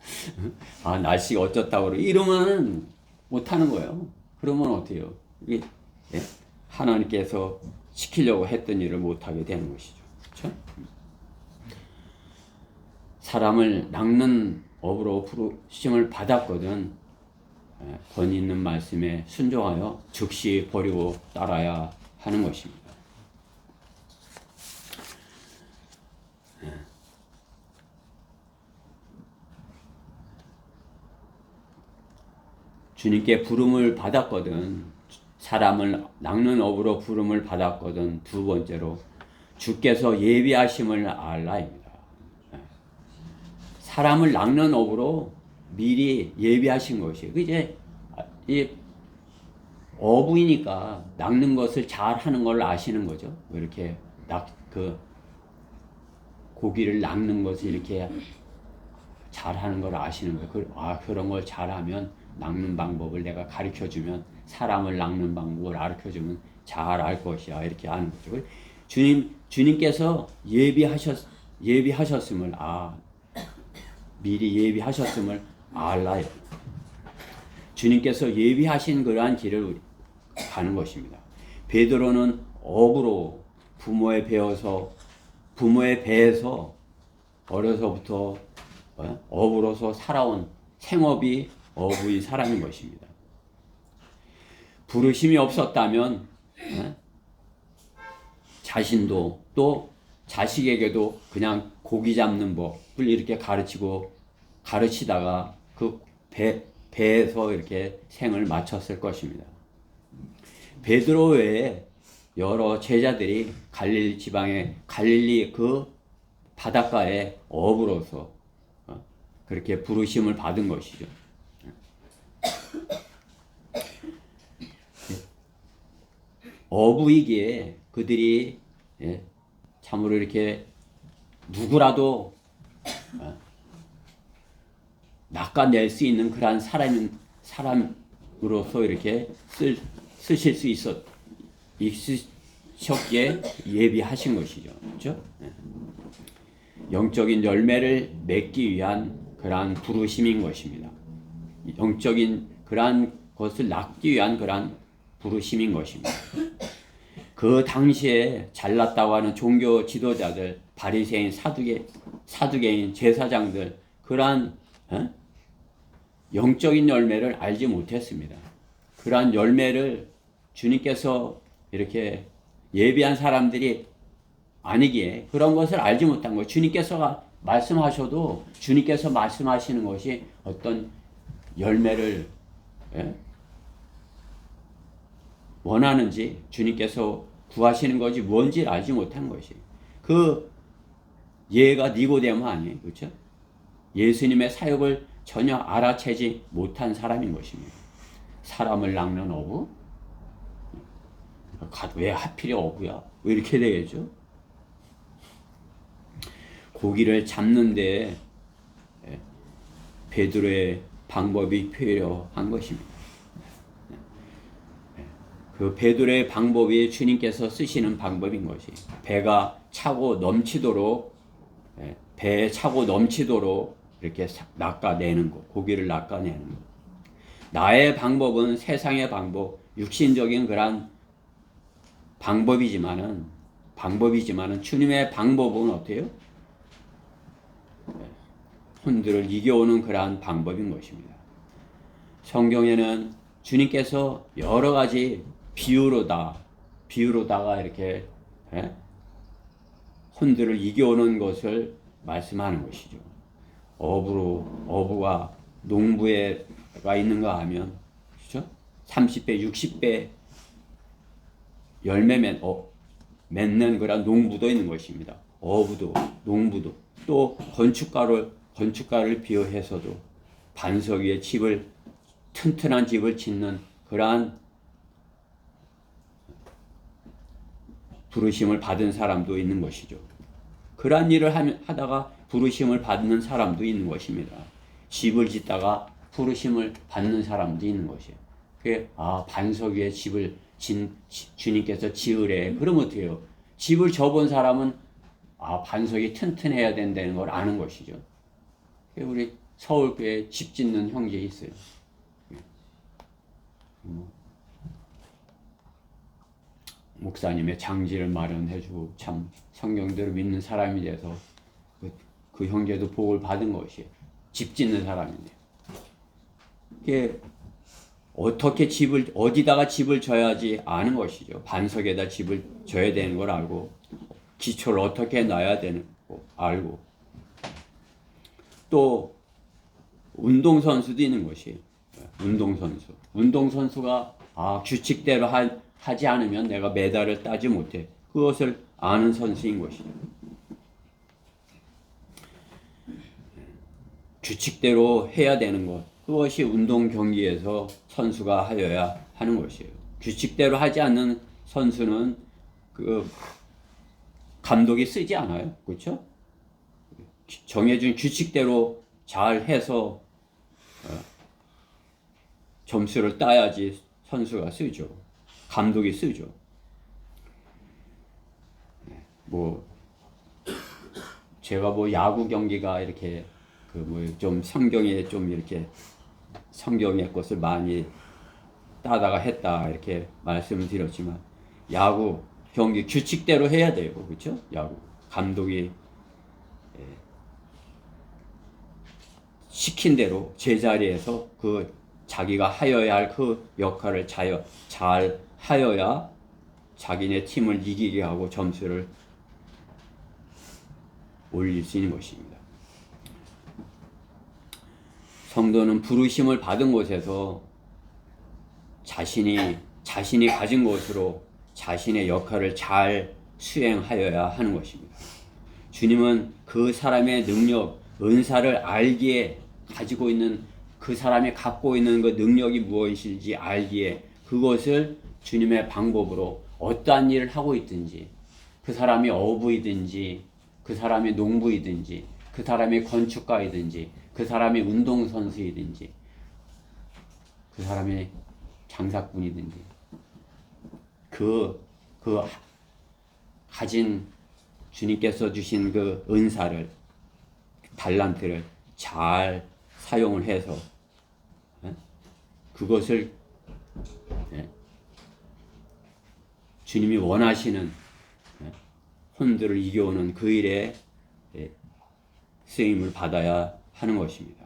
날씨가 어쩌다고 그러고 이러면 못하는 거예요. 그러면 어떻게 해요? 하나님께서 시키려고 했던 일을 못하게 되는 것이죠. 그렇죠? 사람을 낚는 업으로 부르심을 받았거든 권위 있는 말씀에 순종하여 즉시 버리고 따라야 하는 것입니다. 주님께 부름을 받았거든 사람을 낚는 업으로 부름을 받았거든 두 번째로 주께서 예비하심을 알라입니다. 사람을 낚는 업으로 미리 예비하신 것이에요. 이제 이 어부이니까 낚는 것을 잘 하는 걸 아시는 거죠. 이렇게 고기를 낚는 것을 이렇게 잘 하는 걸 아시는 거예요. 그런 걸 잘하면 낚는 방법을 내가 가르쳐 주면 사람을 낚는 방법을 가르쳐 주면 잘 알 것이야. 이렇게 아는 거죠. 주님께서 예비하셨음을 미리 예비하셨음을 알라요. 주님께서 예비하신 그러한 길을 가는 것입니다. 베드로는 어부로 부모의 배에서 어려서부터 어부로서 살아온 생업이 어부의 사람인 것입니다. 부르심이 없었다면 자신도 또 자식에게도 그냥 고기 잡는 법을 이렇게 가르치다가 그 배에서 이렇게 생을 마쳤을 것입니다. 베드로 외에 여러 제자들이 갈릴리 지방의 갈릴리 그 바닷가에 어부로서 그렇게 부르심을 받은 것이죠. 어부이기에 그들이 참으로 이렇게 누구라도 낚아낼 수 있는 그러한 사람으로서 이렇게 쓰실 수 있으셨기에 예비하신 것이죠. 그렇죠? 영적인 열매를 맺기 위한 그러한 부르심인 것입니다. 영적인 그러한 것을 낳기 위한 그러한 부르심인 것입니다. 그 당시에 잘났다고 하는 종교 지도자들, 바리새인, 사두개인, 제사장들 그러한 영적인 열매를 알지 못했습니다. 그러한 열매를 주님께서 이렇게 예비한 사람들이 아니기에 그런 것을 알지 못한 거예요. 주님께서 말씀하셔도 주님께서 말씀하시는 것이 어떤 열매를 원하는지 주님께서 구하시는 것이 뭔지 알지 못한 것이 그 예가 니고데모 아니에요. 그렇죠? 예수님의 사역을 전혀 알아채지 못한 사람인 것입니다. 사람을 낚는 어부? 왜 하필이 어부야? 왜 이렇게 되겠죠? 고기를 잡는데 베드로의 방법이 필요한 것입니다. 그 베드로의 방법이 주님께서 쓰시는 방법인 것이 배가 차고 넘치도록 배에 차고 넘치도록 이렇게 낚아내는 것, 고기를 낚아내는 것. 나의 방법은 세상의 방법, 육신적인 그런 방법이지만은 주님의 방법은 어때요? 혼들을 이겨오는 그러한 방법인 것입니다. 성경에는 주님께서 여러 가지 비유로다가 이렇게 혼들을 이겨오는 것을 말씀하는 것이죠. 어부가 농부가 있는가 하면, 그렇죠? 30배, 60배 열매 맺는 그런 농부도 있는 것입니다. 어부도, 농부도, 또 건축가를 비유해서도 반석 위에 튼튼한 집을 짓는 그러한 부르심을 받은 사람도 있는 것이죠. 그러한 일을 하다가 부르심을 받는 사람도 있는 것입니다. 집을 짓다가 부르심을 받는 사람도 있는 것이에요. 그게 반석 위에 집을 주님께서 지으래. 그러면 어떻게 해요? 집을 져본 사람은 반석이 튼튼해야 된다는 걸 아는 것이죠. 우리 서울교회에 집 짓는 형제 있어요. 목사님의 장지를 마련해주고 참 성경대로 믿는 사람이 돼서 그 형제도 복을 받은 것이에요. 집 짓는 사람인데. 이게 어떻게 어디다가 집을 져야지 아는 것이죠. 반석에다 집을 져야 되는 걸 알고, 기초를 어떻게 놔야 되는 거 알고, 또 운동선수도 있는 것이에요. 운동선수가 규칙대로 하지 않으면 내가 메달을 따지 못해. 그것을 아는 선수인 것이죠. 규칙대로 해야 되는 것, 그것이 운동 경기에서 선수가 하여야 하는 것이에요. 규칙대로 하지 않는 선수는 그 감독이 쓰지 않아요. 그렇죠? 정해준 규칙대로 잘 해서 점수를 따야지 선수가 쓰죠. 감독이 쓰죠. 제가 야구 경기가 이렇게 좀 성경에 좀 이렇게 성경의 것을 많이 따다가 했다 이렇게 말씀을 드렸지만, 야구 경기 규칙대로 해야 돼요. 그렇죠? 야구 감독이 시킨 대로 제자리에서 자기가 하여야 할 그 역할을 잘 하여야 자기네 팀을 이기게 하고 점수를 올릴 수 있는 것입니다. 성도는 부르심을 받은 곳에서 자신이 가진 것으로 자신의 역할을 잘 수행하여야 하는 것입니다. 주님은 그 사람의 능력, 은사를 알기에, 가지고 있는 그 사람이 갖고 있는 그 능력이 무엇인지 알기에, 그것을 주님의 방법으로 어떠한 일을 하고 있든지, 그 사람이 어부이든지, 그 사람이 농부이든지, 그 사람이 건축가이든지, 그 사람이 운동선수이든지, 그 사람이 장사꾼이든지, 가진 주님께서 주신 그 은사를, 달란트를 잘 사용을 해서 그것을 주님이 원하시는 혼들을 이겨오는 그 일에 쓰임을 받아야 하는 것입니다.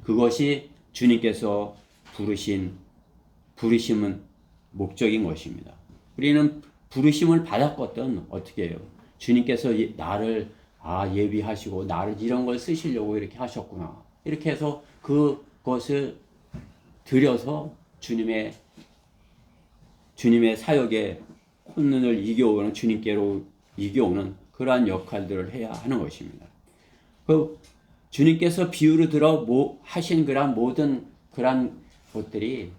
그것이 주님께서 부르심은 목적인 것입니다. 우리는 부르심을 받았거든 어떻게 해요? 주님께서 나를 예비하시고 나를 이런 걸 쓰시려고 이렇게 하셨구나. 이렇게 해서 그것을 들여서 주님의 사역에 혼돈을 이겨오는, 주님께로 이겨오는 그러한 역할들을 해야 하는 것입니다. 주님께서 비유로 들어 하신 그런 모든 그런 것들이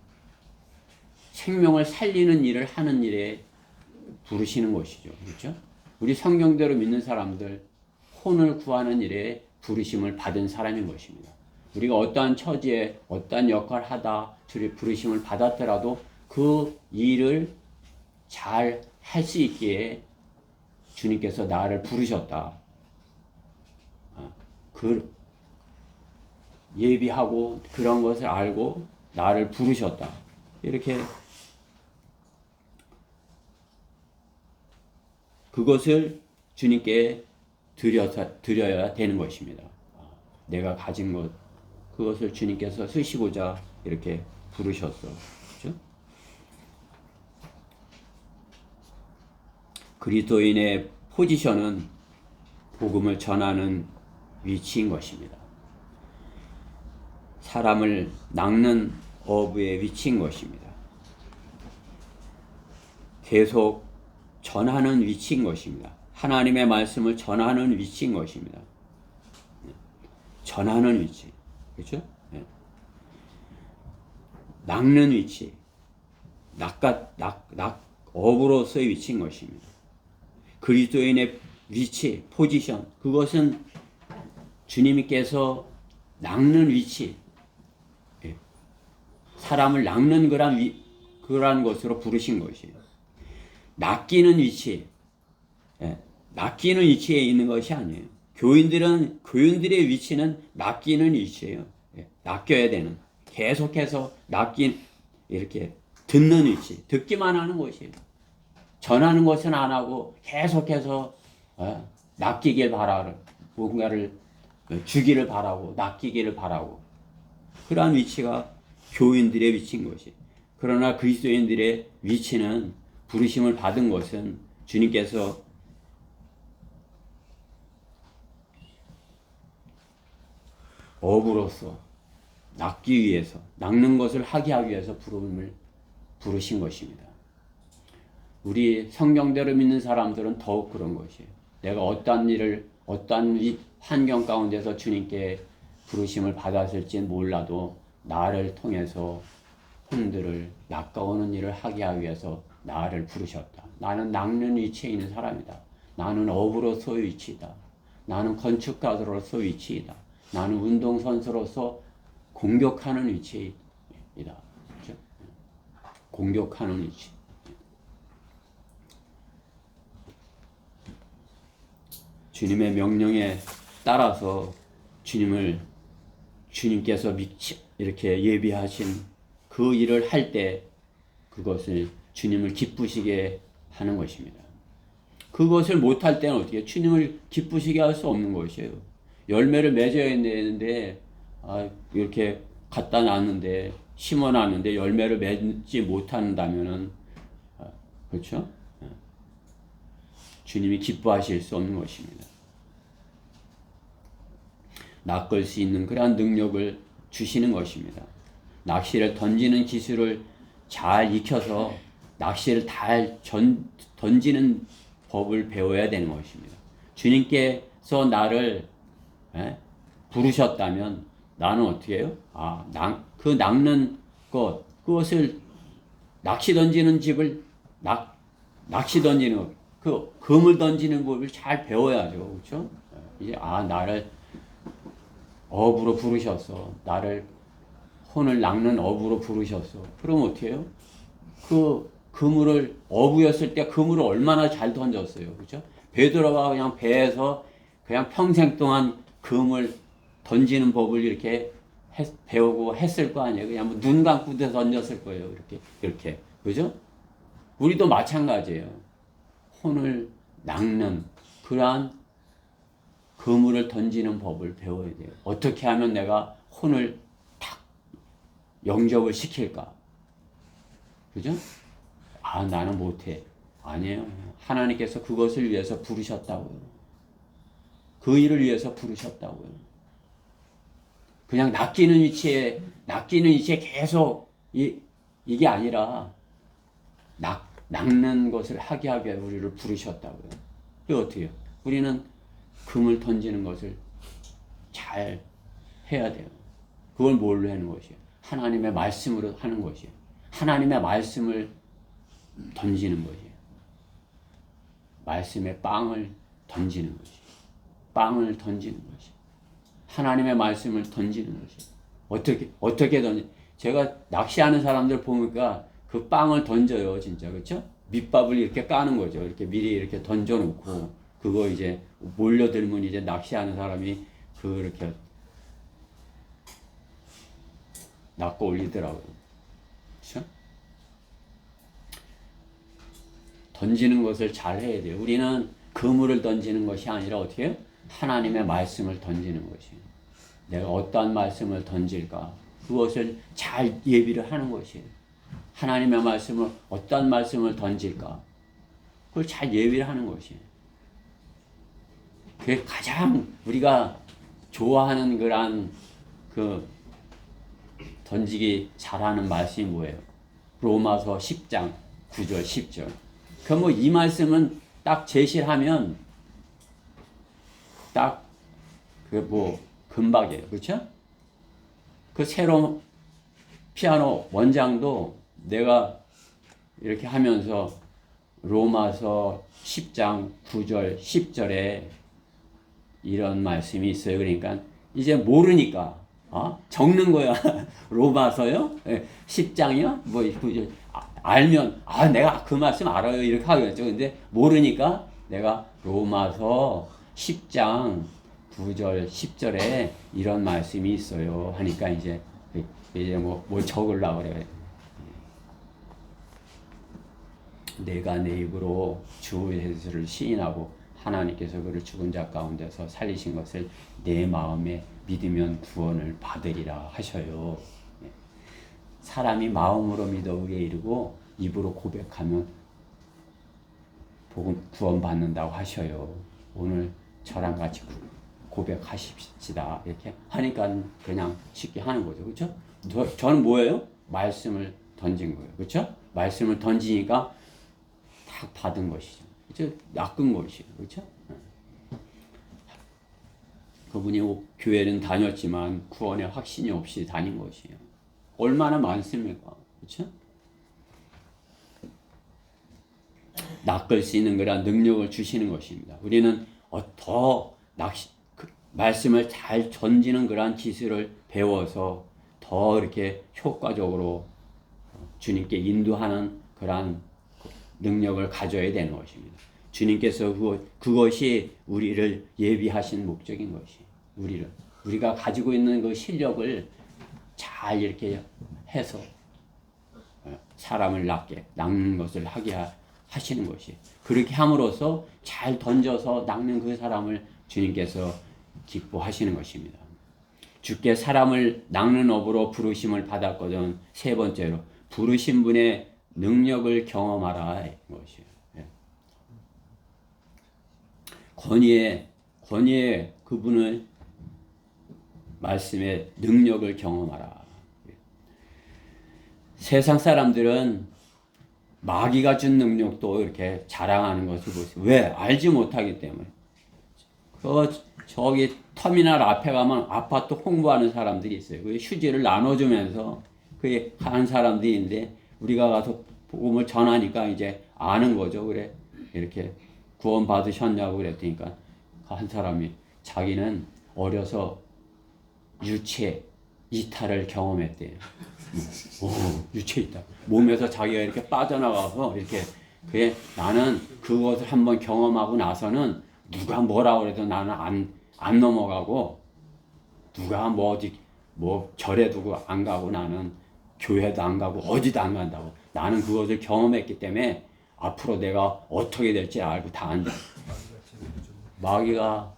생명을 살리는 일을 하는 일에 부르시는 것이죠. 그렇죠? 우리 성경대로 믿는 사람들, 혼을 구하는 일에 부르심을 받은 사람인 것입니다. 우리가 어떠한 처지에 어떠한 역할을 하다 주의 부르심을 받았더라도 그 일을 잘 할 수 있기에 주님께서 나를 부르셨다. 그 예비하고 그런 것을 알고 나를 부르셨다. 이렇게 그것을 주님께 드려야 되는 것입니다. 내가 가진 것, 그것을 주님께서 쓰시고자 이렇게 부르셨어. 그렇죠? 그리스도인의 포지션은 복음을 전하는 위치인 것입니다. 사람을 낚는 어부의 위치인 것입니다. 계속 전하는 위치인 것입니다. 하나님의 말씀을 전하는 위치인 것입니다. 전하는 위치. 그렇죠? 네. 낚는 위치. 어부로서의 위치인 것입니다. 그리스도인의 위치, 포지션, 그것은 주님께서 낚는 위치, 사람을 낚는 그러한 것으로 부르신 것이에요. 낚이는 위치, 낚이는 위치에 있는 것이 아니에요. 교인들의 위치는 낚이는 위치예요. 낚여야 되는, 계속해서 이렇게 듣는 위치, 듣기만 하는 것이에요. 전하는 것은 안 하고 계속해서 낚이길 바라고, 뭔가를 주기를 바라고, 낚이기를 바라고, 그러한 위치가 교인들의 위치인 것이. 그러나 그리스도인들의 위치는, 부르심을 받은 것은 주님께서 어부로서 낚기 위해서, 낚는 것을 하게 하기 위해서 부르신 것입니다. 우리 성경대로 믿는 사람들은 더욱 그런 것이에요. 내가 어떠한 환경 가운데서 주님께 부르심을 받았을지는 몰라도 나를 통해서 혼들을 낚아오는 일을 하게 하기 위해서 나를 부르셨다. 나는 낚는 위치에 있는 사람이다. 나는 어부로서의 위치이다. 나는 건축가로서 위치이다. 나는 운동선수로서 공격하는 위치이다. 그렇죠? 공격하는 위치. 주님의 명령에 따라서 주님께서 이렇게 예비하신 그 일을 할 때 그것을 주님을 기쁘시게 하는 것입니다. 그것을 못할 때는 어떻게 해요? 주님을 기쁘시게 할 수 없는 것이에요. 열매를 맺어야 되는데 이렇게 갖다 놨는데, 심어놨는데 열매를 맺지 못한다면은, 그렇죠? 주님이 기뻐하실 수 없는 것입니다. 낚을 수 있는 그러한 능력을 주시는 것입니다. 낚시를 던지는 기술을 잘 익혀서 낚시를 잘 던지는 법을 배워야 되는 것입니다. 주님께서 나를 부르셨다면 나는 어떻게 해요? 그 낚는 그것을 낚시 던지는 집을 낚시 던지는 것, 그 그물 던지는 법을 잘 배워야죠. 그렇죠? 이제 나를 어부로 부르셨어. 나를 혼을 낚는 어부로 부르셨어. 그럼 어떻게 해요? 그 그물을, 어부였을 때 그물을 얼마나 잘 던졌어요. 그렇죠? 베드로가 그냥 배에서 그냥 평생 동안 그물 던지는 법을 이렇게 배우고 했을 거 아니에요. 그냥 뭐 눈 감고 던졌을 거예요. 이렇게. 그죠? 우리도 마찬가지예요. 혼을 낚는 그러한 그물을 던지는 법을 배워야 돼요. 어떻게 하면 내가 혼을 탁 영접을 시킬까? 그죠? 나는 못해. 아니에요. 하나님께서 그것을 위해서 부르셨다고요. 그 일을 위해서 부르셨다고요. 그냥 낚이는 위치에 계속 이게 아니라 낚는 것을 하게 우리를 부르셨다고요. 그게 어떻게 해요? 우리는 금을 던지는 것을 잘 해야 돼요. 그걸 뭘로 하는 것이에요? 하나님의 말씀으로 하는 것이에요. 하나님의 말씀을 던지는 것이에요. 말씀의 빵을 던지는 것이에요. 빵을 던지는 것이. 하나님의 말씀을 던지는 것이. 어떻게 던지? 제가 낚시하는 사람들 보니까 그 빵을 던져요, 진짜. 그렇죠? 밑밥을 이렇게 까는 거죠. 이렇게 미리 이렇게 던져 놓고 그거 이제 몰려들면 이제 낚시하는 사람이 그렇게 낚고 올리더라고요. 그렇죠? 던지는 것을 잘 해야 돼요. 우리는 그물을 던지는 것이 아니라 어떻게 해요? 하나님의 말씀을 던지는 것이에요. 내가 어떠한 말씀을 던질까? 그것을 잘 예비를 하는 것이에요. 하나님의 말씀을 어떠한 말씀을 던질까? 그걸 잘 예비를 하는 것이에요. 그게 가장 우리가 좋아하는 그런 그 던지기 잘하는 말씀이 뭐예요? 로마서 10장 9절 10절. 그 뭐 이 말씀은 딱 제시를 하면 딱 그 뭐 금박이에요. 그렇죠? 그 새로운 피아노 원장도 내가 이렇게 하면서 로마서 10장 9절 10절에 이런 말씀이 있어요. 그러니까 이제 모르니까 적는 거야. 로마서요? 10장이요? 뭐 알면 내가 그 말씀 알아요. 이렇게 하겠죠. 근데 모르니까 내가 로마서 10장 9절 10절에 이런 말씀이 있어요. 하니까 이제 뭐 적으려고 그래. 내가 내 입으로 주 예수를 시인하고 하나님께서 그를 죽은 자 가운데서 살리신 것을 내 마음에 믿으면 구원을 받으리라 하셔요. 사람이 마음으로 믿어 의에 이르고 입으로 고백하면 복음 구원 받는다고 하셔요. 오늘 저랑 같이 고백하십시다. 이렇게 하니까 그냥 쉽게 하는 거죠. 그렇죠? 저는 뭐예요? 말씀을 던진 거예요. 그렇죠? 말씀을 던지니까 다 받은 것이죠. 그렇죠? 낚은 것이죠. 그렇죠? 그분이 교회는 다녔지만 구원의 확신이 없이 다닌 것이에요. 얼마나 많습니까? 그렇죠? 낚을 수 있는 그런 능력을 주시는 것입니다. 우리는 더 말씀을 잘 던지는 그런 기술을 배워서 더 이렇게 효과적으로 주님께 인도하는 그런 능력을 가져야 되는 것입니다. 주님께서 그것이 우리를 예비하신 목적인 것이에요. 우리가 가지고 있는 그 실력을 잘 이렇게 해서 사람을 낚는 것을 하게 하시는 것이에요. 그렇게 함으로써 잘 던져서 낚는 그 사람을 주님께서 기뻐하시는 것입니다. 주께 사람을 낚는 업으로 부르심을 받았거든. 세 번째로 부르신 분의 능력을 경험하라 것이에요. 권위의 그분의 말씀의 능력을 경험하라. 세상 사람들은 마귀가 준 능력도 이렇게 자랑하는 것을 보세요. 왜? 알지 못하기 때문에. 저기 터미널 앞에 가면 아파트 홍보하는 사람들이 있어요. 그 휴지를 나눠주면서 그게 하는 사람들인데 우리가 가서 복음을 전하니까 이제 아는 거죠. 그래 이렇게 구원 받으셨냐고 그랬더니까 한 사람이 자기는 어려서 유체 이탈을 경험했대요. 유체 이탈. 몸에서 자기가 이렇게 빠져나가서 이렇게 그래 나는 그것을 한번 경험하고 나서는 누가 뭐라 그래도 나는 안 넘어가고 누가 뭐 어디 뭐 절에 두고 안 가고 나는 교회도 안 가고 어디도 안 간다고 나는 그것을 경험했기 때문에 앞으로 내가 어떻게 될지 알고 다 안다. 마귀가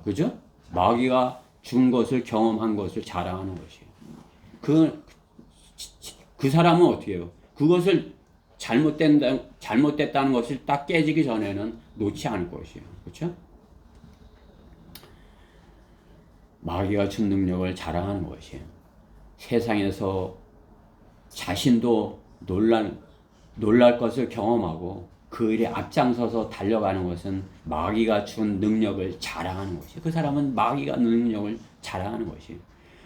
그죠? 마귀가 준 것을 경험한 것을 자랑하는 것이에요. 그 사람은 어떻게 해요? 그것을 잘못됐다는 것을 딱 깨지기 전에는 놓지 않을 것이에요. 그렇죠? 마귀가 준 능력을 자랑하는 것이에요. 세상에서 자신도 놀랄 것을 경험하고 그 일에 앞장서서 달려가는 것은 마귀가 준 능력을 자랑하는 것이에요. 그 사람은 마귀가 능력을 자랑하는 것이에요.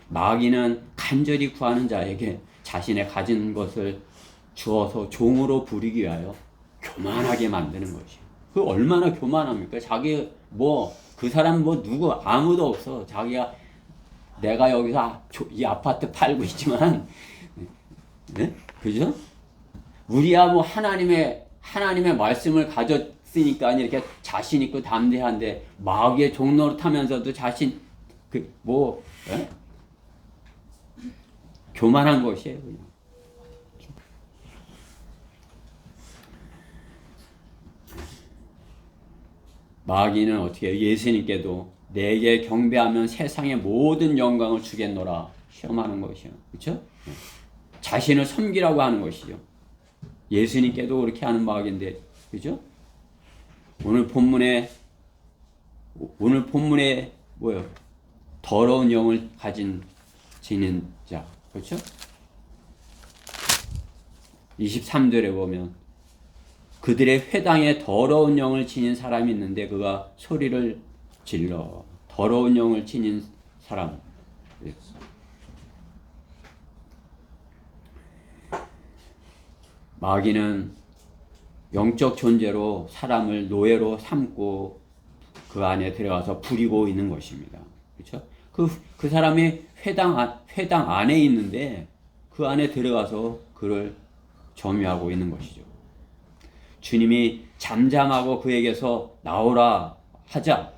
마귀는 간절히 구하는 자에게 자신의 가진 것을 주어서 종으로 부리기 위하여 교만하게 만드는 것이에요. 그 얼마나 교만합니까? 자기 그 사람 뭐 누구 아무도 없어. 자기가 내가 여기서 이 아파트 팔고 있지만, 네? 그죠? 우리야 뭐 하나님의 말씀을 가졌으니까 이렇게 자신 있고 담대한데 마귀의 종로를 타면서도 자신 예? 교만한 것이에요. 그냥. 마귀는 어떻게 해요? 예수님께도 내게 경배하면 세상의 모든 영광을 주겠노라 시험하는 것이요. 그렇죠? 자신을 섬기라고 하는 것이죠. 예수님께도 그렇게 하는 마귀인데, 그죠? 오늘 본문에 뭐요? 더러운 영을 지닌 자, 그렇죠? 23절에 보면 그들의 회당에 더러운 영을 지닌 사람이 있는데 그가 소리를 질러. 더러운 영을 지닌 사람. 마귀는 영적 존재로 사람을 노예로 삼고 그 안에 들어가서 부리고 있는 것입니다. 그렇죠? 그 사람이 회당 안에 있는데 그 안에 들어가서 그를 점유하고 있는 것이죠. 주님이 잠잠하고 그에게서 나오라 하자,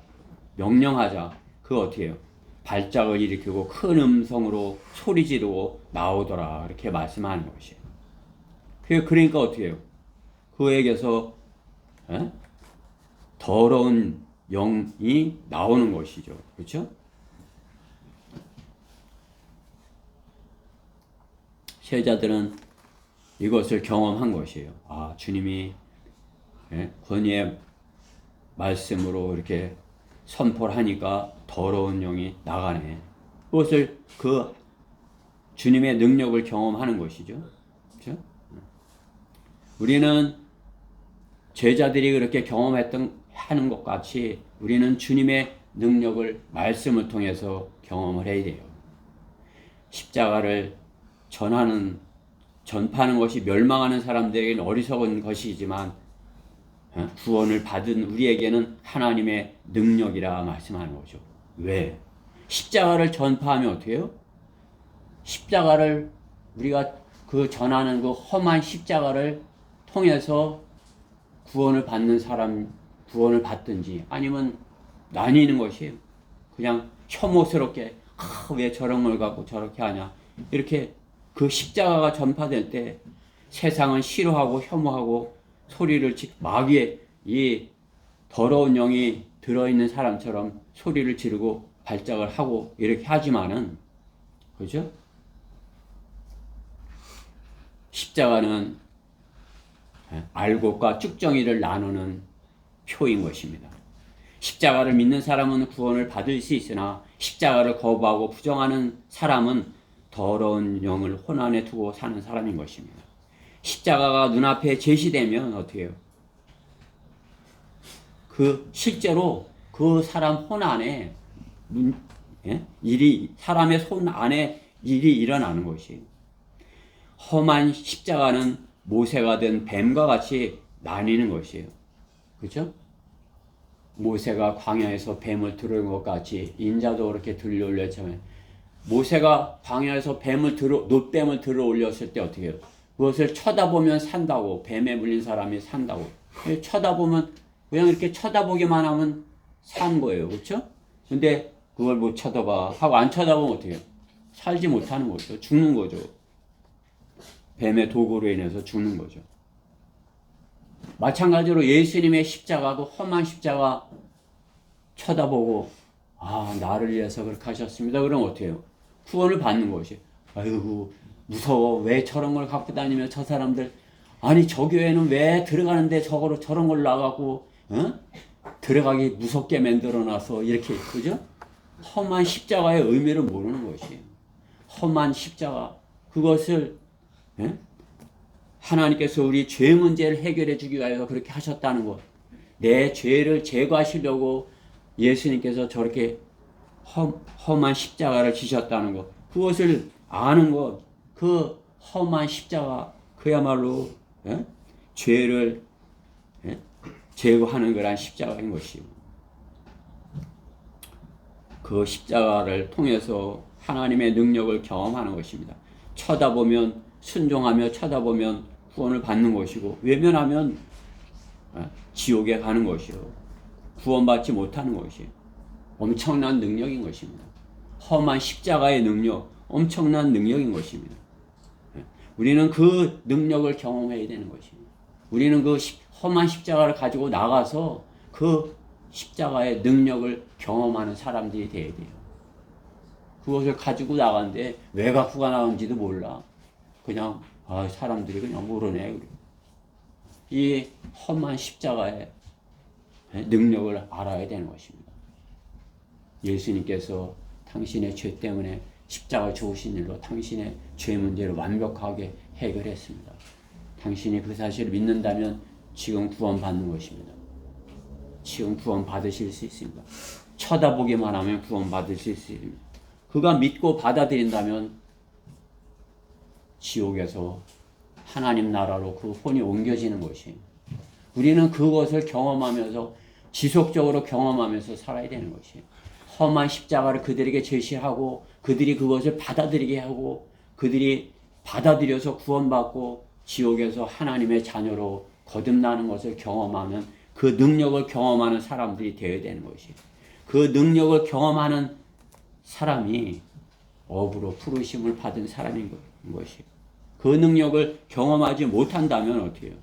명령하자. 그거 어떻게 해요? 발작을 일으키고 큰 음성으로 소리 지르고 나오더라. 이렇게 말씀하는 것이에요. 그러니까 어떻게 해요? 그에게서 더러운 영이 나오는 것이죠. 그렇죠? 세자들은 이것을 경험한 것이에요. 아, 주님이 권위의 말씀으로 이렇게 선포를 하니까 더러운 영이 나가네. 그것을 주님의 능력을 경험하는 것이죠. 그렇죠? 우리는 제자들이 그렇게 하는 것 같이 우리는 주님의 능력을 말씀을 통해서 경험을 해야 돼요. 십자가를 전파하는 것이 멸망하는 사람들에게는 어리석은 것이지만 구원을 받은 우리에게는 하나님의 능력이라 말씀하는 거죠. 왜? 십자가를 전파하면 어떻게 해요? 십자가를 우리가 전하는 그 험한 십자가를 통해서 구원을 받는 사람 구원을 받든지 아니면 나뉘는 것이에요. 그냥 혐오스럽게 왜 저런 걸 갖고 저렇게 하냐 이렇게 그 십자가가 전파될 때 세상은 싫어하고 혐오하고 소리를 마귀의 이 더러운 영이 들어있는 사람처럼 소리를 지르고 발작을 하고 이렇게 하지만은 그죠? 십자가는 알곡과 쭉정이를 나누는 표인 것입니다. 십자가를 믿는 사람은 구원을 받을 수 있으나 십자가를 거부하고 부정하는 사람은 더러운 영을 혼안에 두고 사는 사람인 것입니다. 십자가가 눈앞에 제시되면 어떻게 해요? 실제로 그 사람 혼 안에 사람의 손 안에 일이 일어나는 것이에요. 험한 십자가는 모세가 된 뱀과 같이 나뉘는 것이에요. 그렇죠? 모세가 광야에서 뱀을 들어온 것 같이 인자도 그렇게 들려 올렸잖아요. 모세가 광야에서 놋뱀을 들어 올렸을 때 어떻게 해요? 그것을 쳐다보면 산다고, 뱀에 물린 사람이 산다고. 쳐다보면 그냥 이렇게 쳐다보기만 하면 산 거예요. 그렇죠? 근데 그걸 못 쳐다봐 하고 안 쳐다보면 어떻게 해요? 살지 못하는 거죠. 죽는 거죠. 뱀의 도구로 인해서 죽는 거죠. 마찬가지로 예수님의 십자가, 그 험한 십자가 쳐다보고 나를 위해서 그렇게 하셨습니다. 그럼 어떻게 해요? 구원을 받는 것이. 아이고 무서워. 왜 저런 걸 갖고 다니며 저 사람들 아니 저 교회는 왜 들어가는데 저런 걸 나가고 들어가기 무섭게 만들어놔서 이렇게 그죠? 험한 십자가의 의미를 모르는 것이에요. 험한 십자가 그것을 하나님께서 우리 죄 문제를 해결해 주기 위해서 그렇게 하셨다는 것. 내 죄를 제거하시려고 예수님께서 저렇게 험한 십자가를 지셨다는 것. 그것을 아는 것. 그 험한 십자가 그야말로 죄를 제거하는 그런 십자가인 것이요. 그 십자가를 통해서 하나님의 능력을 경험하는 것입니다. 쳐다보면 순종하며 쳐다보면 구원을 받는 것이고 외면하면 지옥에 가는 것이요. 구원받지 못하는 것이에요. 엄청난 능력인 것입니다. 험한 십자가의 능력, 엄청난 능력인 것입니다. 우리는 그 능력을 경험해야 되는 것입니다. 우리는 그 험한 십자가를 가지고 나가서 그 십자가의 능력을 경험하는 사람들이 되어야 돼요. 그것을 가지고 나가는데 왜 갖고 나간지도 몰라. 그냥 사람들이 그냥 모르네. 이 험한 십자가의 능력을 알아야 되는 것입니다. 예수님께서 당신의 죄 때문에 십자가 죽으신 일로 당신의 죄 문제를 완벽하게 해결했습니다. 당신이 그 사실을 믿는다면 지금 구원받는 것입니다. 지금 구원받으실 수 있습니다. 쳐다보기만 하면 구원받으실 수 있습니다. 그가 믿고 받아들인다면 지옥에서 하나님 나라로 그 혼이 옮겨지는 것이에요. 우리는 그것을 경험하면서 지속적으로 경험하면서 살아야 되는 것이에요. 험한 십자가를 그들에게 제시하고 그들이 그것을 받아들이게 하고 그들이 받아들여서 구원받고 지옥에서 하나님의 자녀로 거듭나는 것을 경험하는 그 능력을 경험하는 사람들이 되어야 되는 것이에요. 그 능력을 경험하는 사람이 업으로 부르심을 받은 사람인 것이에요. 그 능력을 경험하지 못한다면 어떻게 해요?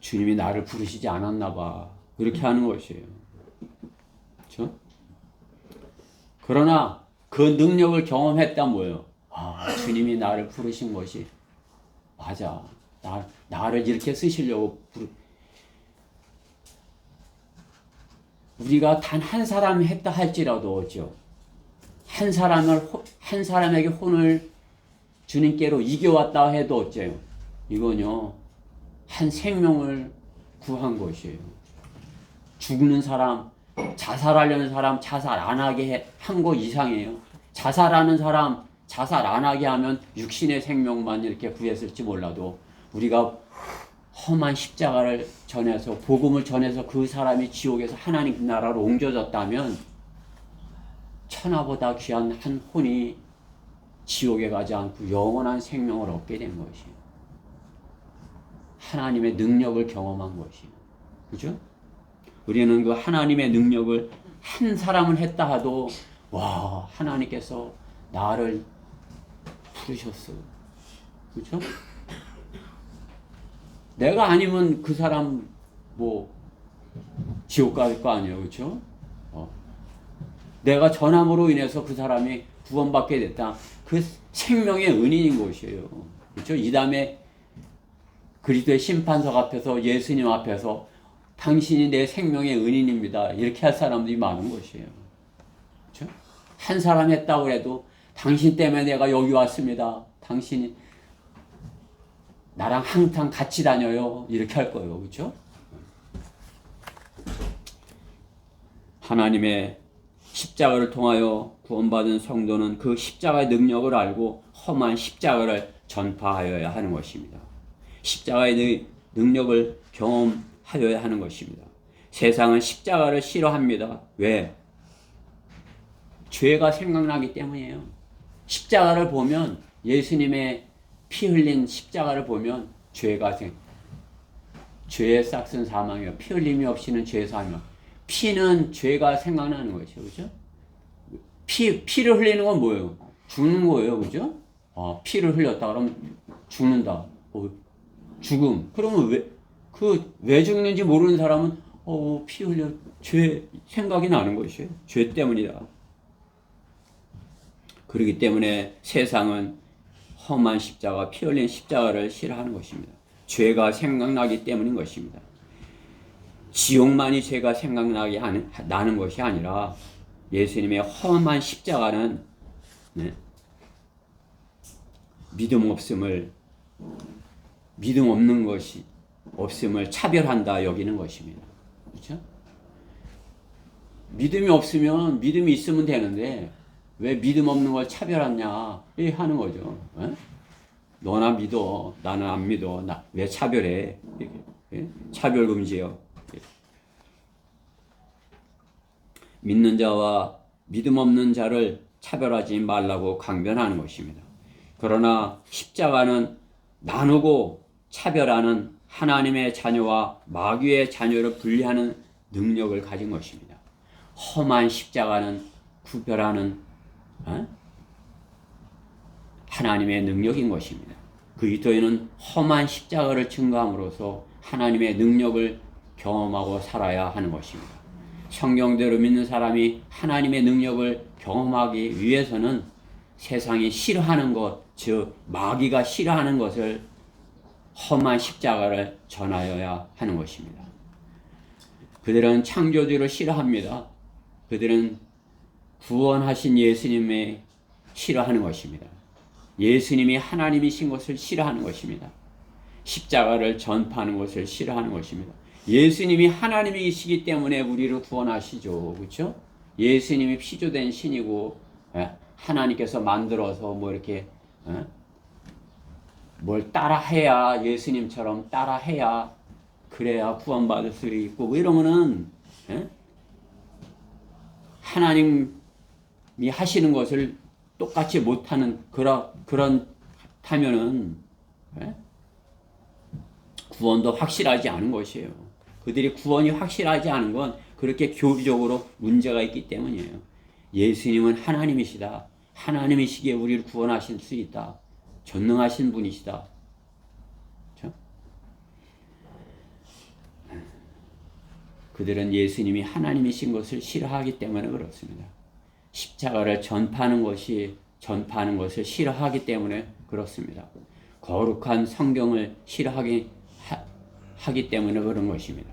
주님이 나를 부르시지 않았나 봐. 그렇게 하는 것이에요. 그렇죠? 그러나 그 능력을 경험했다면 뭐예요? 주님이 나를 부르신 것이 맞아. 나를 이렇게 쓰시려고 우리가 단 한 사람이 했다 할지라도 어죠. 한 사람에게 혼을 주님께로 이겨왔다 해도 어째요? 이건요. 한 생명을 구한 것이에요. 죽는 사람, 자살하려는 사람 자살 안 하게 한 거 이상이에요. 자살하는 사람 자살 안 하게 하면 육신의 생명만 이렇게 구했을지 몰라도 우리가 험한 십자가를 전해서 복음을 전해서 그 사람이 지옥에서 하나님 나라로 옮겨졌다면 천하보다 귀한 한 혼이 지옥에 가지 않고 영원한 생명을 얻게 된 것이에요. 하나님의 능력을 경험한 것이에요. 그죠? 우리는 그 하나님의 능력을 한 사람을 했다 하도 와 하나님께서 나를 부르셨어. 그죠? 내가 아니면 그 사람 지옥 갈 거 아니에요. 그렇죠? 내가 전함으로 인해서 그 사람이 구원받게 됐다. 그 생명의 은인인 것이에요. 그렇죠? 이 다음에 그리스도의 심판석 앞에서 예수님 앞에서 당신이 내 생명의 은인입니다. 이렇게 할 사람들이 많은 것이에요. 그렇죠? 한 사람 했다고 해도 당신 때문에 내가 여기 왔습니다. 당신이 나랑 항상 같이 다녀요. 이렇게 할 거예요. 그렇죠? 하나님의 십자가를 통하여 구원받은 성도는 그 십자가의 능력을 알고 험한 십자가를 전파하여야 하는 것입니다. 십자가의 능력을 경험하여야 하는 것입니다. 세상은 십자가를 싫어합니다. 왜? 죄가 생각나기 때문이에요. 십자가를 보면 예수님의 피 흘린 십자가를 보면 죄의 싹은 사망이요 피 흘림이 없이는 죄의 사망. 피는 죄가 생각나는 것이죠. 그죠? 피를 흘리는 건 뭐예요? 죽는 거예요. 그죠? 피를 흘렸다 그러면 죽는다. 죽음. 그러면 왜 죽는지 모르는 사람은 피 흘려 죄 생각이 나는 것이에요. 죄 때문이다. 그렇기 때문에 세상은 험한 십자가, 피 흘린 십자가를 싫어하는 것입니다. 죄가 생각나기 때문인 것입니다. 지옥만이 죄가 생각나게 나는 것이 아니라 예수님의 험한 십자가는 믿음 없는 것이 없음을 차별한다 여기는 것입니다. 그렇죠? 믿음이 없으면 믿음이 있으면 되는데 왜 믿음 없는 걸 차별하냐 하는 거죠. 너나 믿어. 나는 안 믿어. 나 왜 차별해? 이렇게. 예? 차별 금지요. 예. 믿는 자와 믿음 없는 자를 차별하지 말라고 강변하는 것입니다. 그러나 십자가는 나누고 차별하는 하나님의 자녀와 마귀의 자녀를 분리하는 능력을 가진 것입니다. 험한 십자가는 구별하는 하나님의 능력인 것입니다. 그리스도인은 험한 십자가를 증거함으로써 하나님의 능력을 경험하고 살아야 하는 것입니다. 성경대로 믿는 사람이 하나님의 능력을 경험하기 위해서는 세상이 싫어하는 것, 즉 마귀가 싫어하는 것을 험한 십자가를 전하여야 하는 것입니다. 그들은 창조주를 싫어합니다. 그들은 구원하신 예수님을 싫어하는 것입니다. 예수님이 하나님이신 것을 싫어하는 것입니다. 십자가를 전파하는 것을 싫어하는 것입니다. 예수님이 하나님이시기 때문에 우리를 구원하시죠. 그렇죠? 예수님이 피조된 신이고 하나님께서 만들어서 뭐 이렇게 뭘 따라해야 예수님처럼 따라해야 그래야 구원받을 수 있고 뭐 이러면은 하나님이 하시는 것을 똑같이 못하는 그렇다면은 구원도 확실하지 않은 것이에요. 그들이 구원이 확실하지 않은 건 그렇게 교리적으로 문제가 있기 때문이에요. 예수님은 하나님이시다. 하나님이시기에 우리를 구원하실 수 있다. 전능하신 분이시다. 그렇죠? 그들은 예수님이 하나님이신 것을 싫어하기 때문에 그렇습니다. 십자가를 전파하는 것을 싫어하기 때문에 그렇습니다. 거룩한 성경을 싫어하기 때문에 그런 것입니다.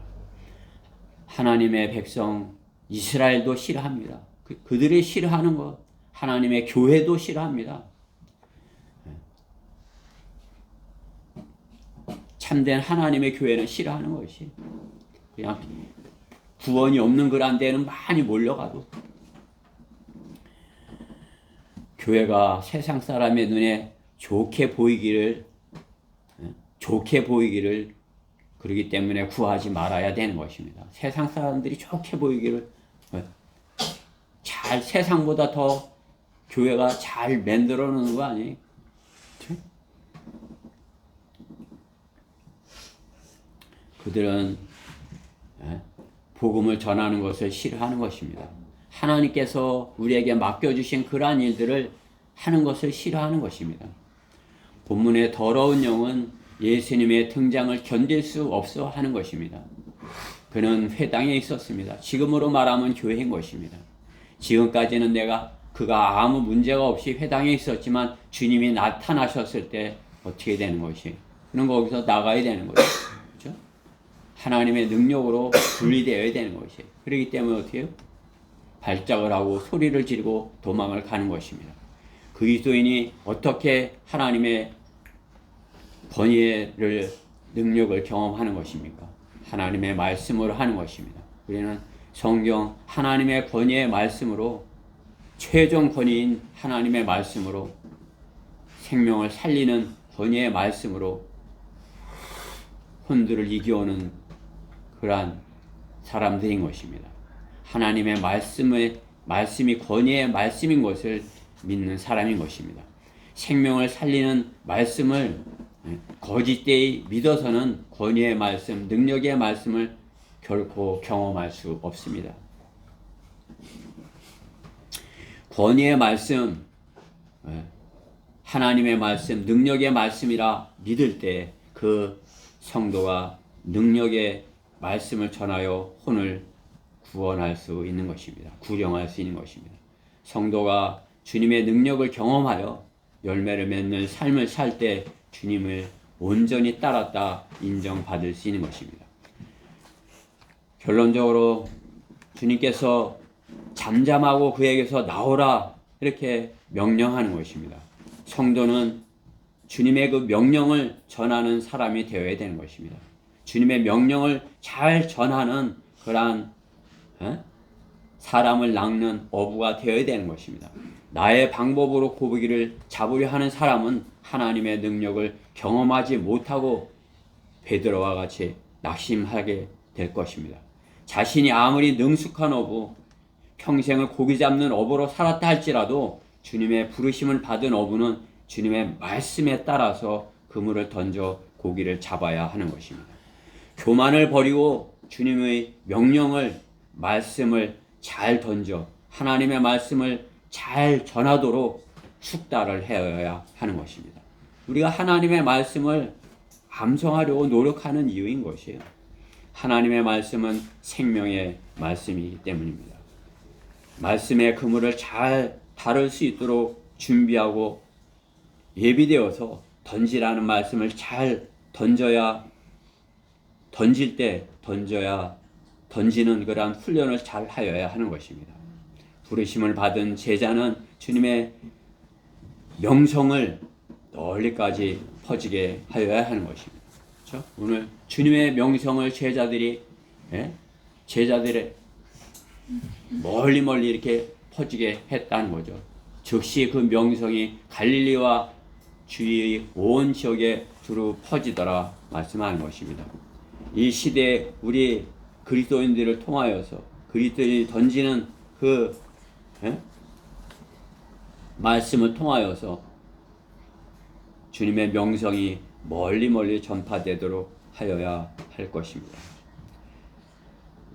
하나님의 백성 이스라엘도 싫어합니다. 그들이 싫어하는 것, 하나님의 교회도 싫어합니다. 참된 하나님의 교회는 싫어하는 것이 그냥 구원이 없는 그런 데는 많이 몰려가도 교회가 세상 사람의 눈에 좋게 보이기를 그러기 때문에 구하지 말아야 되는 것입니다. 세상 사람들이 좋게 보이기를 잘 세상보다 더 교회가 잘 만들어 놓는 거 아니에요? 그들은 복음을 전하는 것을 싫어하는 것입니다. 하나님께서 우리에게 맡겨주신 그러한 일들을 하는 것을 싫어하는 것입니다. 본문의 더러운 영은 예수님의 등장을 견딜 수 없어 하는 것입니다. 그는 회당에 있었습니다. 지금으로 말하면 교회인 것입니다. 지금까지는 그가 아무 문제가 없이 회당에 있었지만 주님이 나타나셨을 때 어떻게 되는 것이? 그는 거기서 나가야 되는 거예요. 그렇죠? 하나님의 능력으로 분리되어야 되는 것이에요. 그렇기 때문에 어떻게 해요? 발작을 하고 소리를 지르고 도망을 가는 것입니다. 그리스도인이 어떻게 하나님의 권위를 능력을 경험하는 것입니까? 하나님의 말씀으로 하는 것입니다. 우리는 성경 하나님의 권위의 말씀으로 최종 권위인 하나님의 말씀으로 생명을 살리는 권위의 말씀으로 혼들을 이겨오는 그러한 사람들인 것입니다. 하나님의 말씀이 권위의 말씀인 것을 믿는 사람인 것입니다. 생명을 살리는 말씀을 거짓되이 믿어서는 권위의 말씀, 능력의 말씀을 결코 경험할 수 없습니다. 권위의 말씀, 하나님의 말씀, 능력의 말씀이라 믿을 때 그 성도가 능력의 말씀을 전하여 혼을 구원할 수 있는 것입니다. 구령할 수 있는 것입니다. 성도가 주님의 능력을 경험하여 열매를 맺는 삶을 살 때 주님을 온전히 따랐다 인정받을 수 있는 것입니다. 결론적으로 주님께서 잠잠하고 그에게서 나오라 이렇게 명령하는 것입니다. 성도는 주님의 그 명령을 전하는 사람이 되어야 되는 것입니다. 주님의 명령을 잘 전하는 그러한 사람을 낚는 어부가 되어야 되는 것입니다. 나의 방법으로 고기를 잡으려 하는 사람은 하나님의 능력을 경험하지 못하고 베드로와 같이 낙심하게 될 것입니다. 자신이 아무리 능숙한 어부, 평생을 고기 잡는 어부로 살았다 할지라도 주님의 부르심을 받은 어부는 주님의 말씀에 따라서 그물을 던져 고기를 잡아야 하는 것입니다. 교만을 버리고 주님의 명령을, 말씀을 잘 던져 하나님의 말씀을 잘 전하도록 숙달을 해야 하는 것입니다. 우리가 하나님의 말씀을 암송하려고 노력하는 이유인 것이에요. 하나님의 말씀은 생명의 말씀이기 때문입니다. 말씀의 그물을 잘 다룰 수 있도록 준비하고 예비되어서 던지라는 말씀을 잘 던져야, 던질 때 던지는 그러한 훈련을 잘 하여야 하는 것입니다. 부르심을 받은 제자는 주님의 명성을 널리까지 퍼지게 하여야 하는 것입니다. 그렇죠? 오늘 주님의 명성을 제자들의 멀리 이렇게 퍼지게 했다는 거죠. 즉시 그 명성이 갈릴리와 주위의 온 지역에 두루 퍼지더라 말씀하는 것입니다. 이 시대에 우리 그리스도인들을 통하여서 그리스도인이 던지는 그 말씀을 통하여서 주님의 명성이 멀리 전파되도록 하여야 할 것입니다.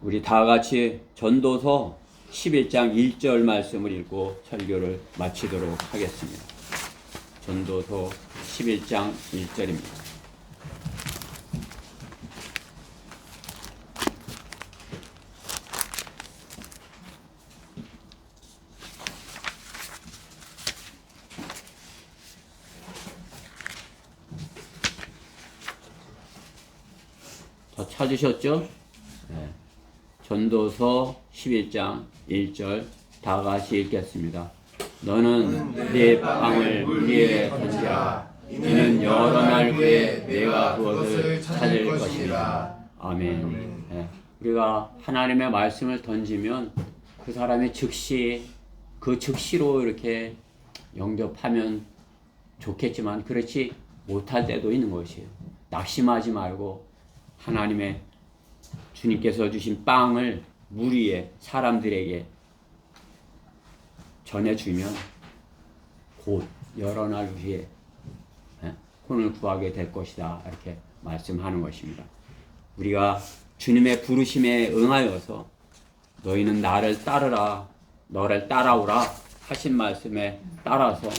우리 다 같이 전도서 11장 1절 말씀을 읽고 설교를 마치도록 하겠습니다. 전도서 11장 1절입니다. 다 찾으셨죠? 네. 전도서 11장 1절 다 같이 읽겠습니다. 너는 내 빵을 물 위에 던지라. 이는 여러 날 후에 내가 그것을 찾을 것이라. 아멘. 네. 우리가 하나님의 말씀을 던지면 그 사람이 즉시로 이렇게 영접하면 좋겠지만 그렇지 못할 때도 있는 것이에요. 낙심하지 말고 하나님의 주님께서 주신 빵을 물 위에 사람들에게 전해주면 곧 여러 날 후에 혼을 구하게 될 것이다. 이렇게 말씀하는 것입니다. 우리가 주님의 부르심에 응하여서 너희는 나를 따르라, 너를 따라오라 하신 말씀에 따라서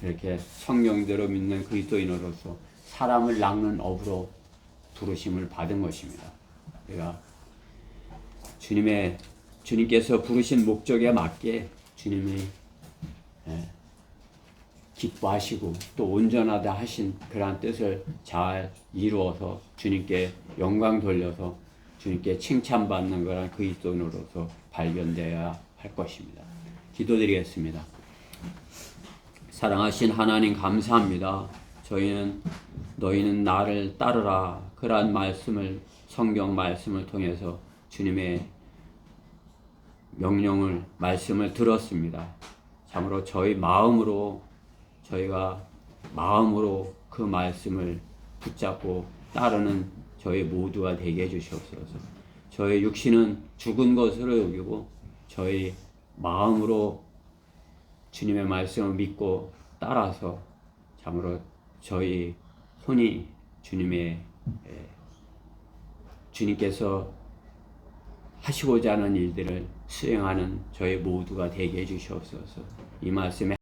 이렇게 성령대로 믿는 그리스도인으로서 사람을 낚는 업으로 부르심을 받은 것입니다. 우리가 주님께서 부르신 목적에 맞게 주님이 기뻐하시고 또 온전하다 하신 그러한 뜻을 잘 이루어서 주님께 영광 돌려서 주님께 칭찬받는 그런 그리스도인으로서 발견되어야 할 것입니다. 기도드리겠습니다. 사랑하신 하나님 감사합니다. 너희는 나를 따르라 그러한 말씀을 성경 말씀을 통해서 주님의 명령을 말씀을 들었습니다. 참으로 저희가 마음으로 그 말씀을 붙잡고 따르는 저희 모두가 되게 해주시옵소서. 저희 육신은 죽은 것으로 여기고 저희 마음으로 주님의 말씀을 믿고 따라서 참으로 저희 손이 주님께서 하시고자 하는 일들을 수행하는 저희 모두가 되게 해주시옵소서. 이 말씀에